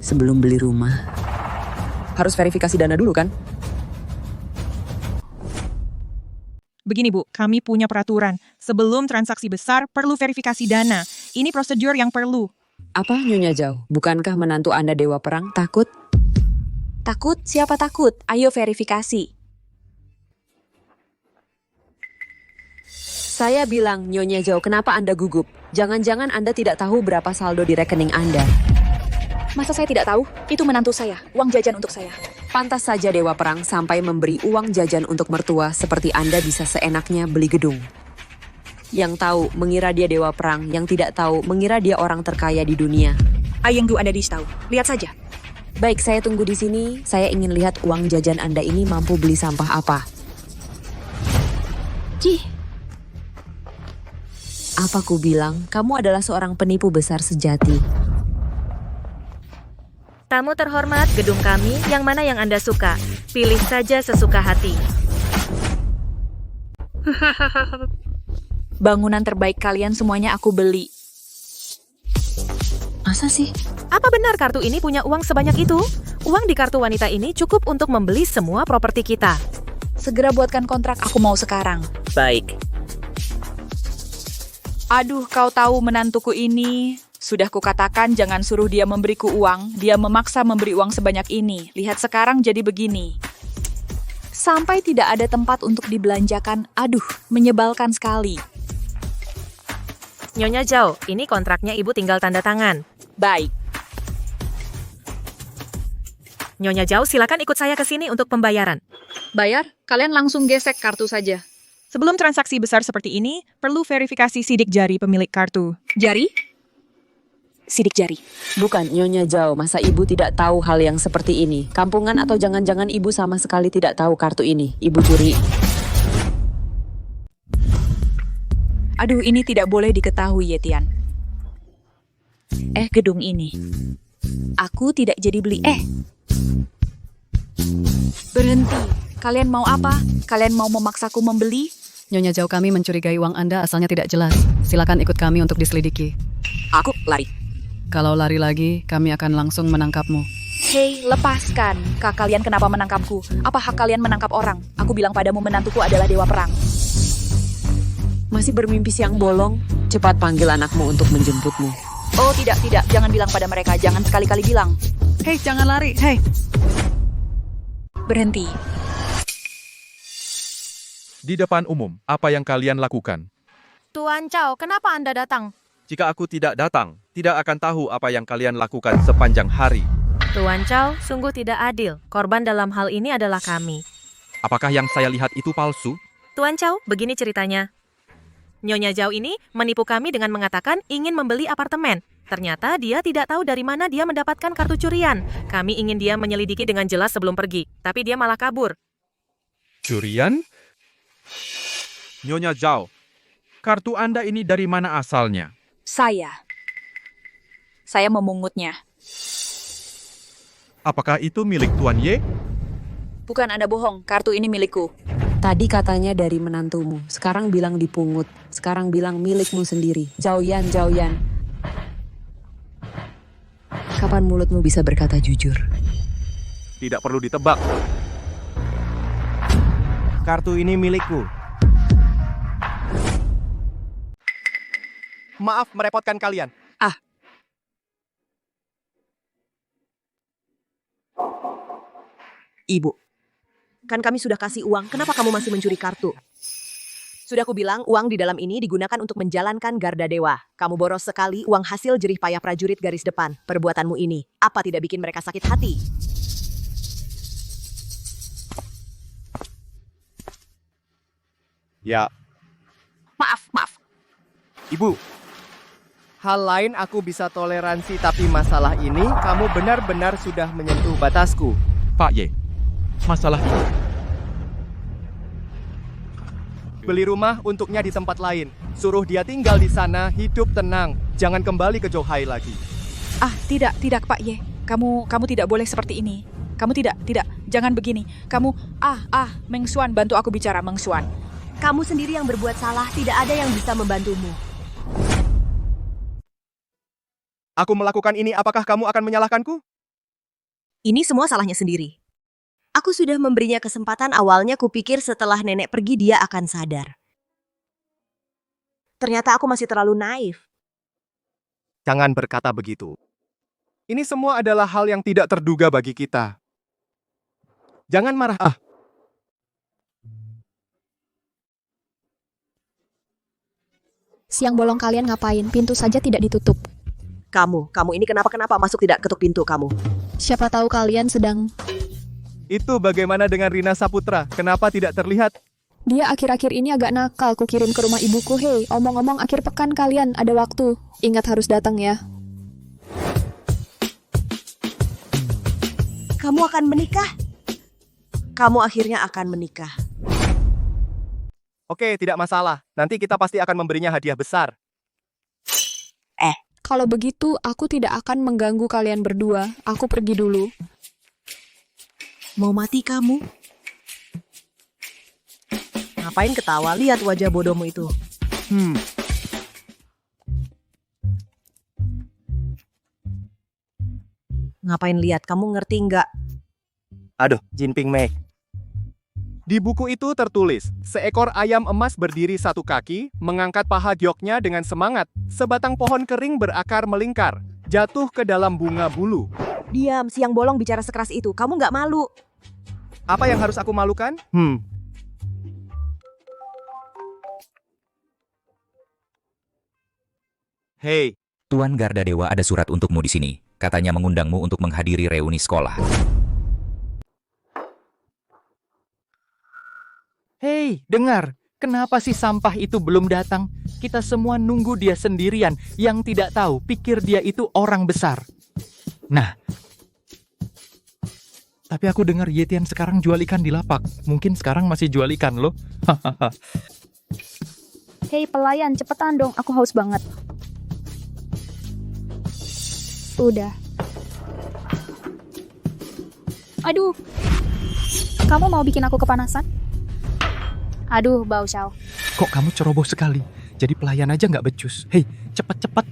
Sebelum beli rumah, harus verifikasi dana dulu kan? Begini Bu, kami punya peraturan. Sebelum transaksi besar, perlu verifikasi dana. Ini prosedur yang perlu. Apa Nyonya Zhao? Bukankah menantu Anda Dewa Perang? Takut? Takut? Siapa takut? Ayo verifikasi. Saya bilang, Nyonya Zhao, kenapa Anda gugup? Jangan-jangan Anda tidak tahu berapa saldo di rekening Anda. Masa saya tidak tahu? Itu menantu saya, uang jajan untuk saya. Pantas saja Dewa Perang sampai memberi uang jajan untuk mertua seperti Anda bisa seenaknya beli gedung. Yang tahu mengira dia Dewa Perang, yang tidak tahu mengira dia orang terkaya di dunia. Ayengdu Anda tahu. Lihat saja. Baik, saya tunggu di sini. Saya ingin lihat uang jajan Anda ini mampu beli sampah apa. Cih. Apa ku bilang, kamu adalah seorang penipu besar sejati. Tamu terhormat, gedung kami, yang mana yang Anda suka? Pilih saja sesuka hati. Bangunan terbaik kalian semuanya aku beli. Masa sih? Apa benar kartu ini punya uang sebanyak itu? Uang di kartu wanita ini cukup untuk membeli semua properti kita. Segera buatkan kontrak, aku mau sekarang. Baik. Aduh, kau tahu menantuku ini. Sudah kukatakan jangan suruh dia memberiku uang. Dia memaksa memberi uang sebanyak ini. Lihat sekarang jadi begini. Sampai tidak ada tempat untuk dibelanjakan. Aduh, menyebalkan sekali. Nyonya Zhao, ini kontraknya Ibu tinggal tanda tangan. Baik. Nyonya Zhao, silakan ikut saya ke sini untuk pembayaran. Bayar? Kalian langsung gesek kartu saja. Sebelum transaksi besar seperti ini, perlu verifikasi sidik jari pemilik kartu. Jari? Sidik jari. Bukan, Nyonya Zhao, masa ibu tidak tahu hal yang seperti ini? Kampungan atau jangan-jangan ibu sama sekali tidak tahu kartu ini? Ibu curi. Aduh, ini tidak boleh diketahui, Yetian. Gedung ini. Aku tidak jadi beli. Berhenti. Kalian mau apa? Kalian mau memaksaku membeli? Nyonya Zhao, kami mencurigai uang Anda asalnya tidak jelas. Silakan ikut kami untuk diselidiki. Aku lari. Kalau lari lagi, kami akan langsung menangkapmu. Hei, lepaskan. Kalian kenapa menangkapku? Apa hak kalian menangkap orang? Aku bilang padamu menantuku adalah Dewa Perang. Masih bermimpi siang bolong? Cepat panggil anakmu untuk menjemputmu. Oh, tidak. Jangan bilang pada mereka. Jangan sekali-kali bilang. Hei, jangan lari. Hei. Berhenti. Di depan umum, apa yang kalian lakukan? Tuan Chow, kenapa Anda datang? Jika aku tidak datang, tidak akan tahu apa yang kalian lakukan sepanjang hari. Tuan Chow, sungguh tidak adil. Korban dalam hal ini adalah kami. Apakah yang saya lihat itu palsu? Tuan Chow, begini ceritanya. Nyonya Zhao ini menipu kami dengan mengatakan ingin membeli apartemen. Ternyata dia tidak tahu dari mana dia mendapatkan kartu curian. Kami ingin dia menyelidiki dengan jelas sebelum pergi, tapi dia malah kabur. Curian? Nyonya Zhao, kartu Anda ini dari mana asalnya? Saya memungutnya. Apakah itu milik Tuan Ye? Bukan, Anda bohong. Kartu ini milikku. Tadi katanya dari menantumu, sekarang bilang dipungut, sekarang bilang milikmu sendiri. Zhaoyan, Zhaoyan. Kapan mulutmu bisa berkata jujur? Tidak perlu ditebak. Kartu ini milikku. Maaf merepotkan kalian. Ibu, kan kami sudah kasih uang, kenapa kamu masih mencuri kartu? Sudah aku bilang, uang di dalam ini digunakan untuk menjalankan Garda Dewa. Kamu boros sekali uang hasil jerih payah prajurit garis depan. Perbuatanmu ini, apa tidak bikin mereka sakit hati? Ya. Maaf. Ibu. Hal lain aku bisa toleransi, tapi masalah ini kamu benar-benar sudah menyentuh batasku. Pak Ye, masalah ini. Beli rumah untuknya di tempat lain. Suruh dia tinggal di sana, hidup tenang. Jangan kembali ke Zhouhai lagi. Tidak Pak Ye. Kamu tidak boleh seperti ini. Kamu tidak. Jangan begini. Kamu, Meng Xuan, bantu aku bicara, Meng Xuan. Kamu sendiri yang berbuat salah, tidak ada yang bisa membantumu. Aku melakukan ini, apakah kamu akan menyalahkanku? Ini semua salahnya sendiri. Aku sudah memberinya kesempatan, awalnya kupikir setelah nenek pergi dia akan sadar. Ternyata aku masih terlalu naif. Jangan berkata begitu. Ini semua adalah hal yang tidak terduga bagi kita. Jangan marah. Siang bolong kalian ngapain? Pintu saja tidak ditutup. Kamu ini kenapa masuk tidak ketuk pintu kamu? Siapa tahu kalian sedang... Itu bagaimana dengan Rina Saputra? Kenapa tidak terlihat? Dia akhir-akhir ini agak nakal, ku kirim ke rumah ibuku. Hei, omong-omong akhir pekan kalian ada waktu. Ingat harus datang ya. Kamu akan menikah? Kamu akhirnya akan menikah. Oke, tidak masalah. Nanti kita pasti akan memberinya hadiah besar. Kalau begitu, aku tidak akan mengganggu kalian berdua. Aku pergi dulu. Mau mati kamu? Ngapain ketawa? Lihat wajah bodohmu itu. Ngapain lihat? Kamu ngerti nggak? Aduh, Jinping Mei. Di buku itu tertulis, seekor ayam emas berdiri satu kaki, mengangkat paha gioknya dengan semangat. Sebatang pohon kering berakar melingkar, jatuh ke dalam bunga bulu. Diam, siang bolong bicara sekeras itu. Kamu nggak malu? Apa yang harus aku malukan? Hei. Tuan Garda Dewa, ada surat untukmu di sini. Katanya mengundangmu untuk menghadiri reuni sekolah. Hei, dengar. Kenapa si sampah itu belum datang? Kita semua nunggu dia sendirian. Yang tidak tahu, pikir dia itu orang besar. Nah. Tapi aku dengar Yetian sekarang jual ikan di lapak. Mungkin sekarang masih jual ikan loh. Hei pelayan, cepetan dong. Aku haus banget. Udah. Aduh. Kamu mau bikin aku kepanasan? Aduh, Bao Xiao. Kok kamu ceroboh sekali? Jadi pelayan aja nggak becus. Hei, cepat-cepat.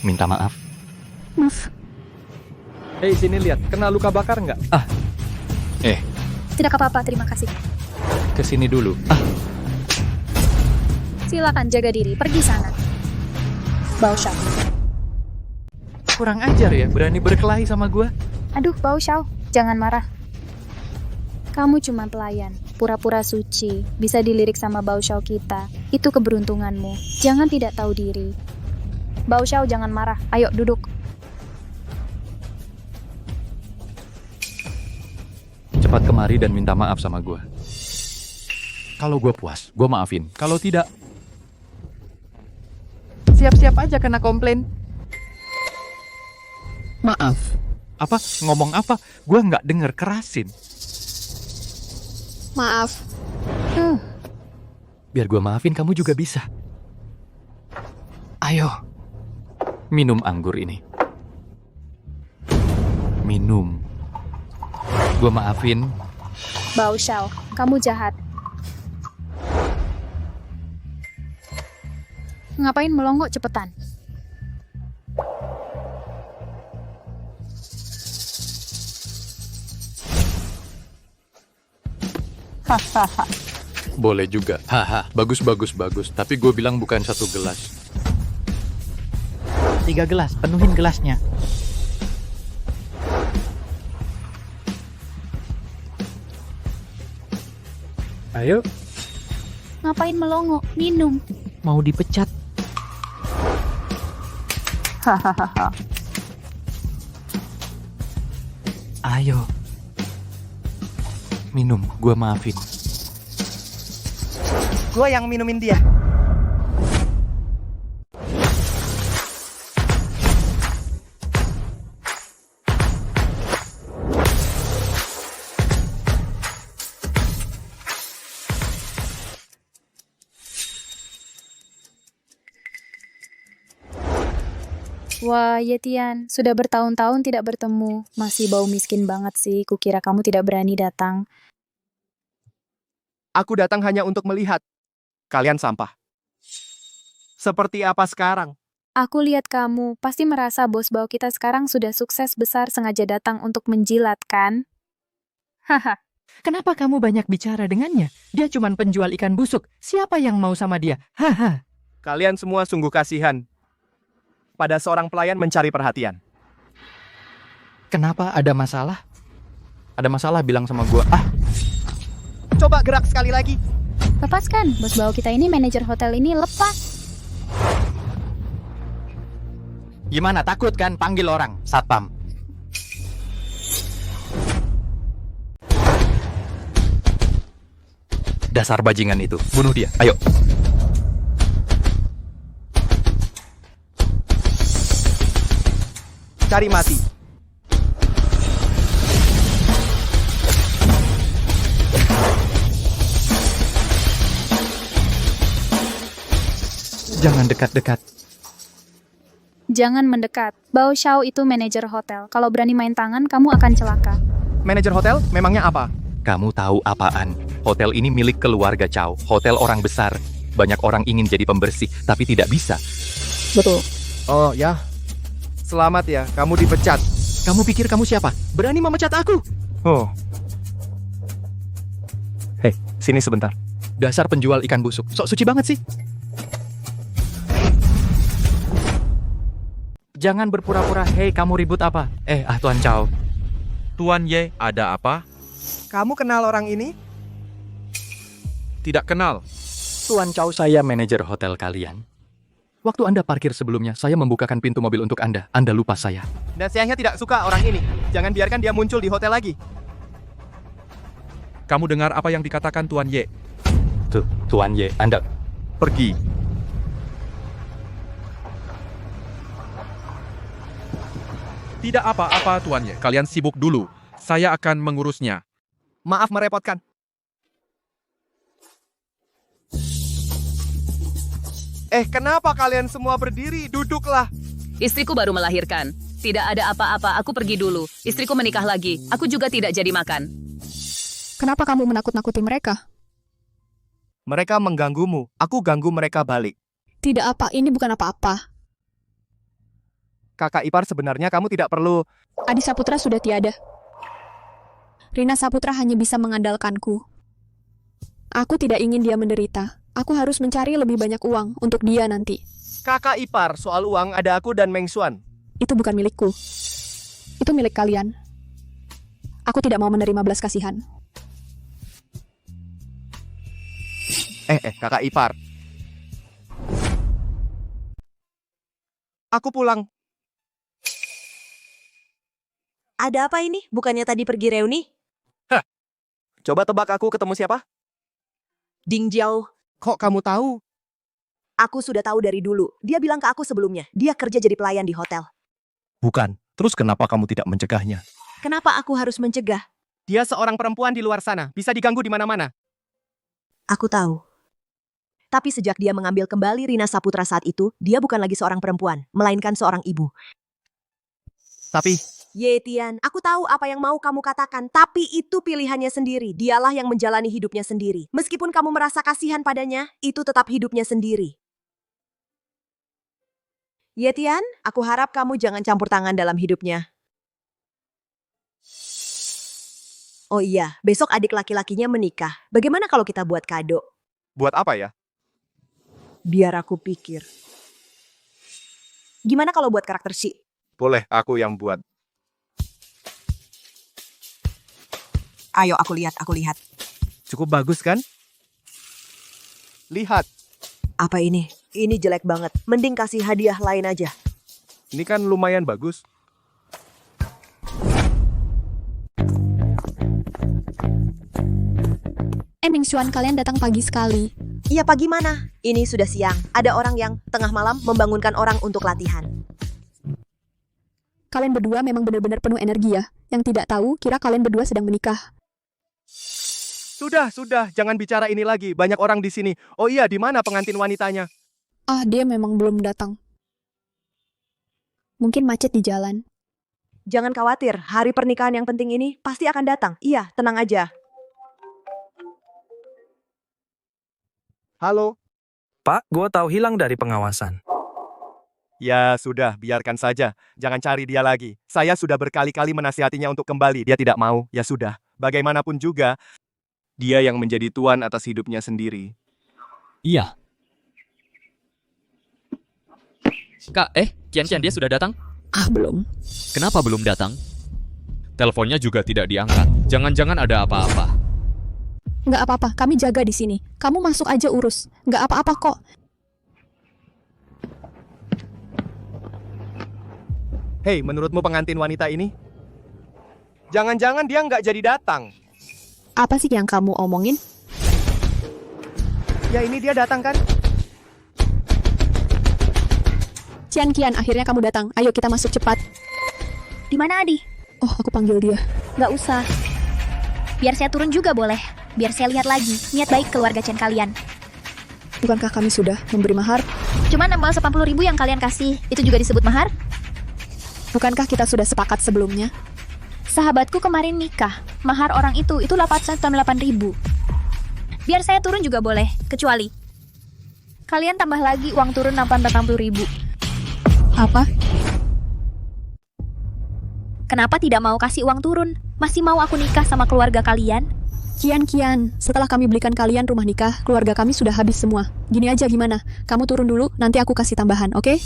Minta maaf. Maaf. Hei, sini lihat. Kena luka bakar nggak? Tidak apa-apa, terima kasih. Kesini dulu. Silakan jaga diri, pergi sana. Bao Xiao. Kurang ajar ya, berani berkelahi sama gua. Aduh, Bao Xiao, jangan marah. Kamu cuma pelayan, pura-pura suci, bisa dilirik sama Bao Xiao kita. Itu keberuntunganmu. Jangan tidak tahu diri. Bao Xiao, jangan marah. Ayo duduk. Cepat kemari dan minta maaf sama gua. Kalau gua puas, gua maafin. Kalau tidak, siap-siap aja kena komplain. Maaf. Apa? Ngomong apa? Gua nggak denger, kerasin. Maaf. Biar gua maafin, kamu juga bisa. Ayo. Minum anggur ini. Minum. Gua maafin. Bao Xiao, kamu jahat. Ngapain melongo cepetan? Hahaha. Boleh juga. Haha, bagus. Tapi gue bilang bukan 1 gelas. 3 gelas, penuhin gelasnya. Ayo. Ngapain melongo? Minum. Mau dipecat. Hahaha. Ayo. Minum, gua maafin. Gua yang minumin dia. Wah, Yetian, sudah bertahun-tahun tidak bertemu. Masih bau miskin banget sih, kukira kamu tidak berani datang. Aku datang hanya untuk melihat. Kalian sampah. Seperti apa sekarang? Aku lihat kamu, pasti merasa bos bau kita sekarang sudah sukses besar sengaja datang untuk menjilat, kan? Haha. Kenapa kamu banyak bicara dengannya? Dia cuma penjual ikan busuk. Siapa yang mau sama dia? Haha. Kalian semua sungguh kasihan pada seorang pelayan mencari perhatian. Kenapa ada masalah? Ada masalah bilang sama gua. Ah, coba gerak sekali lagi. Lepaskan, bos bau kita ini manajer hotel ini, lepas. gimana takut kan? Panggil orang, satpam. Dasar bajingan itu, bunuh dia. Ayo. Cari mati. Jangan dekat-dekat. Jangan mendekat. Bao Xiao itu manajer hotel. Kalau berani main tangan, kamu akan celaka. Manajer hotel? Memangnya apa? Kamu tahu apaan? Hotel ini milik keluarga Chow. Hotel orang besar. Banyak orang ingin jadi pembersih, tapi tidak bisa. Betul. Oh ya. Selamat ya, kamu dipecat. Kamu pikir kamu siapa? Berani memecat aku? Oh. Hei, sini sebentar. Dasar penjual ikan busuk. Sok suci banget sih. Jangan berpura-pura. Hei, kamu ribut apa? Tuan Chow. Tuan Ye, ada apa? Kamu kenal orang ini? Tidak kenal. Tuan Chow, saya manajer hotel kalian. Waktu Anda parkir sebelumnya, saya membukakan pintu mobil untuk Anda. Anda lupa saya. Dan saya tidak suka orang ini. Jangan biarkan dia muncul di hotel lagi. Kamu dengar apa yang dikatakan Tuan Ye? Tuh, Tuan Ye, Anda pergi. Tidak apa-apa Tuan Ye, kalian sibuk dulu. Saya akan mengurusnya. Maaf merepotkan. Kenapa kalian semua berdiri? Duduklah. Istriku baru melahirkan. Tidak ada apa-apa, aku pergi dulu. Istriku menikah lagi. Aku juga tidak jadi makan. Kenapa kamu menakut-nakuti mereka? Mereka mengganggumu. Aku ganggu mereka balik. Tidak apa, ini bukan apa-apa. Kakak ipar, sebenarnya kamu tidak perlu... Adi Saputra sudah tiada. Rina Saputra hanya bisa mengandalkanku. Aku tidak ingin dia menderita. Aku harus mencari lebih banyak uang untuk dia nanti. Kakak ipar, soal uang ada aku dan Meng Xuan. Itu bukan milikku. Itu milik kalian. Aku tidak mau menerima belas kasihan. Kakak ipar. Aku pulang. Ada apa ini? Bukannya tadi pergi reuni? Hah. Coba tebak aku ketemu siapa? Ding Jiao. Kok kamu tahu? Aku sudah tahu dari dulu. Dia bilang ke aku sebelumnya. Dia kerja jadi pelayan di hotel. Bukan. Terus kenapa kamu tidak mencegahnya? Kenapa aku harus mencegah? Dia seorang perempuan di luar sana. Bisa diganggu di mana-mana. Aku tahu. Tapi sejak dia mengambil kembali Rina Saputra saat itu, dia bukan lagi seorang perempuan, melainkan seorang ibu. Tapi... Ye Tian, aku tahu apa yang mau kamu katakan, tapi itu pilihannya sendiri. Dialah yang menjalani hidupnya sendiri. Meskipun kamu merasa kasihan padanya, itu tetap hidupnya sendiri. Yetian, aku harap kamu jangan campur tangan dalam hidupnya. Oh iya, besok adik laki-lakinya menikah. Bagaimana kalau kita buat kado? Buat apa ya? Biar aku pikir. Gimana kalau buat karakter si? Boleh, aku yang buat. Ayo, aku lihat. Cukup bagus kan? Lihat, Apa ini? Ini jelek banget. Mending kasih hadiah lain aja. ini kan lumayan bagus. Ming Xuan, kalian datang pagi sekali. Iya, pagi mana? Ini sudah siang. Ada orang yang tengah malam membangunkan orang untuk latihan. Kalian berdua memang benar-benar penuh energi ya. Yang tidak tahu, kira kalian berdua sedang menikah. Sudah, jangan bicara ini lagi. Banyak orang di sini. Oh iya, di mana pengantin wanitanya? Ah, dia memang belum datang. Mungkin macet di jalan. Jangan khawatir, hari pernikahan yang penting ini pasti akan datang. Iya, tenang aja. Halo? Pak, gue tahu hilang dari pengawasan. Ya sudah, biarkan saja. Jangan cari dia lagi. Saya sudah berkali-kali menasihatinya untuk kembali. Dia tidak mau. Ya sudah, bagaimanapun juga, dia yang menjadi tuan atas hidupnya sendiri. Iya. Kak, Kian dia sudah datang? Ah, belum. Kenapa belum datang? Teleponnya juga tidak diangkat. Jangan-jangan ada apa-apa. Nggak apa-apa, kami jaga di sini. Kamu masuk aja urus. Nggak apa-apa kok. Hei, menurutmu pengantin wanita ini? Jangan-jangan dia nggak jadi datang. Apa sih yang kamu omongin? Ya ini dia datang kan? Kian, akhirnya kamu datang. Ayo kita masuk cepat. Di mana Adi? Oh, aku panggil dia. Nggak usah. Biar saya turun juga boleh. Biar saya lihat lagi niat baik keluarga Chen kalian. Bukankah kami sudah memberi mahar? Cuma nambah 80.000 yang kalian kasih. Itu juga disebut mahar? Bukankah kita sudah sepakat sebelumnya? Sahabatku kemarin nikah. Mahar orang itu 808.000. Biar saya turun juga boleh. Kecuali kalian tambah lagi uang turun 880.000. Apa? Kenapa tidak mau kasih uang turun? Masih mau aku nikah sama keluarga kalian? Kian, setelah kami belikan kalian rumah nikah, keluarga kami sudah habis semua. Gini aja gimana? Kamu turun dulu, nanti aku kasih tambahan, oke?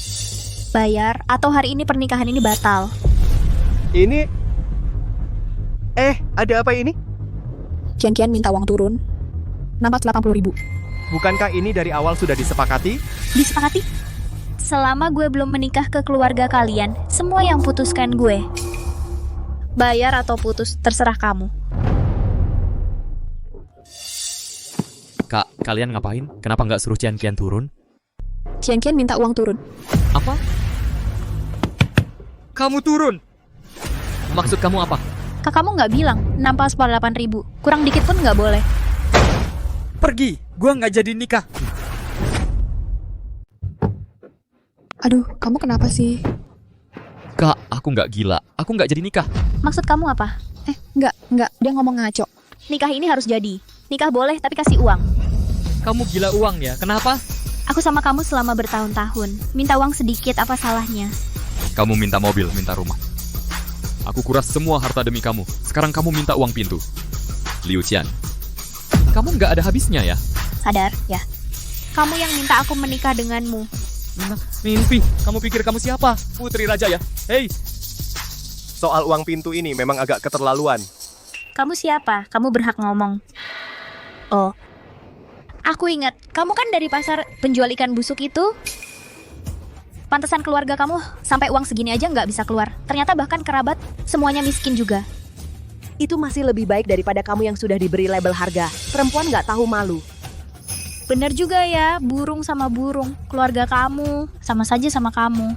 Bayar, atau hari ini pernikahan ini batal. Ini... ada apa ini? Kian minta uang turun. Nambah 80.000. Bukankah ini dari awal sudah disepakati? Disepakati? Selama gue belum menikah ke keluarga kalian, semua yang putuskan gue. Bayar atau putus, terserah kamu. Kak, kalian ngapain? Kenapa nggak suruh Kian turun? Kian minta uang turun. Apa? Kamu turun? Maksud kamu apa? Kak, kamu nggak bilang nambah 8.000. Kurang dikit pun nggak boleh. Pergi, gua nggak jadi nikah. Aduh, kamu kenapa sih? Kak, aku nggak gila. Aku nggak jadi nikah. Maksud kamu apa? Enggak. Dia ngomong ngaco. Nikah ini harus jadi. Nikah boleh, tapi kasih uang. Kamu gila uang ya? Kenapa? Aku sama kamu selama bertahun-tahun. Minta uang sedikit, apa salahnya? Kamu minta mobil, minta rumah. Aku kuras semua harta demi kamu. Sekarang kamu minta uang pintu. Liu Qian, kamu nggak ada habisnya ya? Sadar, ya. Kamu yang minta aku menikah denganmu. Mimpi, kamu pikir kamu siapa? Putri Raja ya? Hei! Soal uang pintu ini memang agak keterlaluan. Kamu siapa? Kamu berhak ngomong. Oh, aku ingat. Kamu kan dari pasar penjual ikan busuk itu? Pantesan keluarga kamu sampai uang segini aja nggak bisa keluar. Ternyata bahkan kerabat semuanya miskin juga. Itu masih lebih baik daripada kamu yang sudah diberi label harga. Perempuan nggak tahu malu. Bener juga ya, burung sama burung. Keluarga kamu sama saja sama kamu.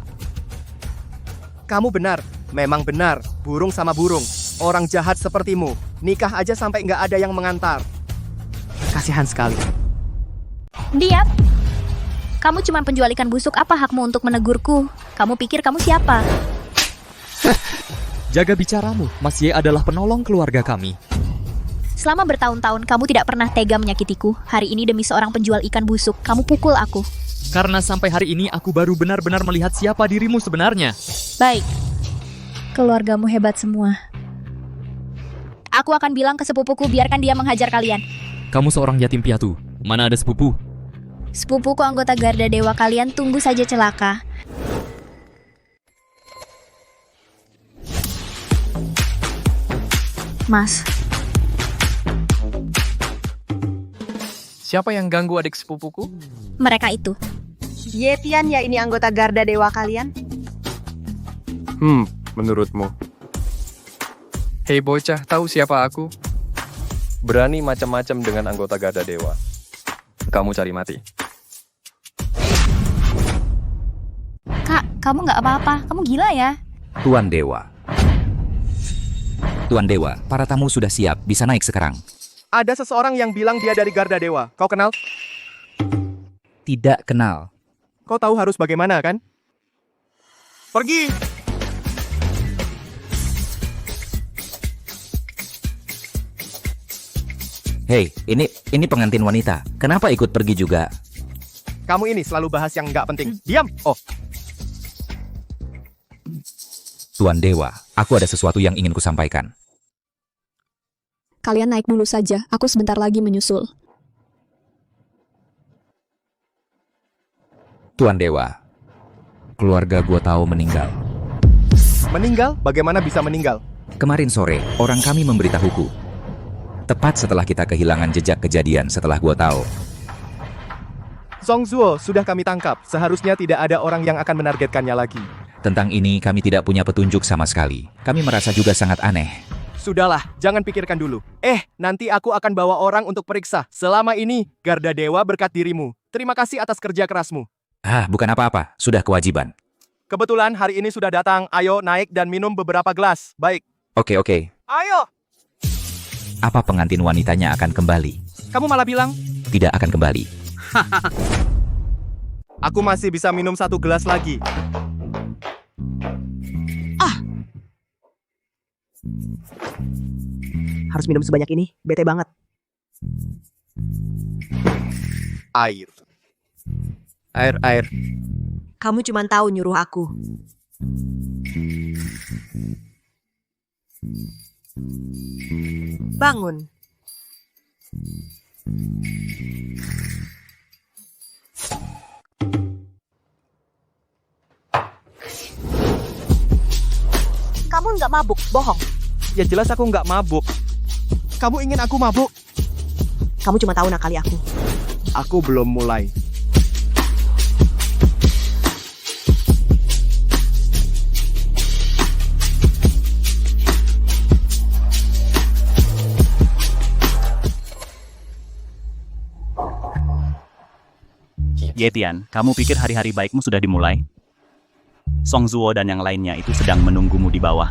Kamu benar, memang benar. Burung sama burung. Orang jahat sepertimu, nikah aja sampai nggak ada yang mengantar. Kasihan sekali. Diam. Kamu cuma penjual ikan busuk, apa hakmu untuk menegurku? Kamu pikir kamu siapa? Jaga bicaramu, Mas Ye adalah penolong keluarga kami. Selama bertahun-tahun kamu tidak pernah tega menyakitiku. Hari ini demi seorang penjual ikan busuk, kamu pukul aku. Karena sampai hari ini aku baru benar-benar melihat siapa dirimu sebenarnya. Baik. Keluargamu hebat semua. Aku akan bilang ke sepupuku biarkan dia menghajar kalian. Kamu seorang yatim piatu. Mana ada sepupu? Sepupuku anggota Garda Dewa, kalian tunggu saja celaka. Mas. Siapa yang ganggu adik sepupuku? Mereka itu. Yetian ya ini anggota Garda Dewa kalian? Menurutmu? Hei bocah, tahu siapa aku? Berani macam-macam dengan anggota Garda Dewa. Kamu cari mati. Kak, kamu nggak apa-apa. Kamu gila ya? Tuan Dewa. Tuan Dewa, para tamu sudah siap. Bisa naik sekarang. Ada seseorang yang bilang dia dari Garda Dewa. Kau kenal? Tidak kenal. Kau tahu harus bagaimana, kan? Pergi! Hei, ini pengantin wanita. Kenapa ikut pergi juga? Kamu ini selalu bahas yang nggak penting. Diam! Oh, Tuan Dewa, aku ada sesuatu yang ingin kusampaikan. Kalian naik dulu saja, aku sebentar lagi menyusul. Tuan Dewa, keluarga gua tahu meninggal. meninggal? Bagaimana bisa meninggal? Kemarin sore, orang kami memberitahuku. Tepat setelah kita kehilangan jejak kejadian setelah gua tahu. Song Zuo sudah kami tangkap. Seharusnya tidak ada orang yang akan menargetkannya lagi. Tentang ini kami tidak punya petunjuk sama sekali. Kami merasa juga sangat aneh. Sudahlah, jangan pikirkan dulu. Nanti aku akan bawa orang untuk periksa. Selama ini, Garda Dewa berkat dirimu. Terima kasih atas kerja kerasmu. Bukan apa-apa. Sudah kewajiban. Kebetulan hari ini sudah datang. Ayo naik dan minum beberapa gelas. Baik. Oke. Ayo! Apa pengantin wanitanya akan kembali? Kamu malah bilang? Tidak akan kembali. Aku masih bisa minum 1 gelas lagi. Harus minum sebanyak ini, bete banget. Air. Kamu cuma tahu nyuruh aku. Bangun. Kamu nggak mabuk, bohong. Ya jelas aku nggak mabuk. Kamu ingin aku mabuk? Kamu cuma tahu nakali aku. Aku belum mulai. Yetian, kamu pikir hari-hari baikmu sudah dimulai? Song Zuo dan yang lainnya itu sedang menunggumu di bawah.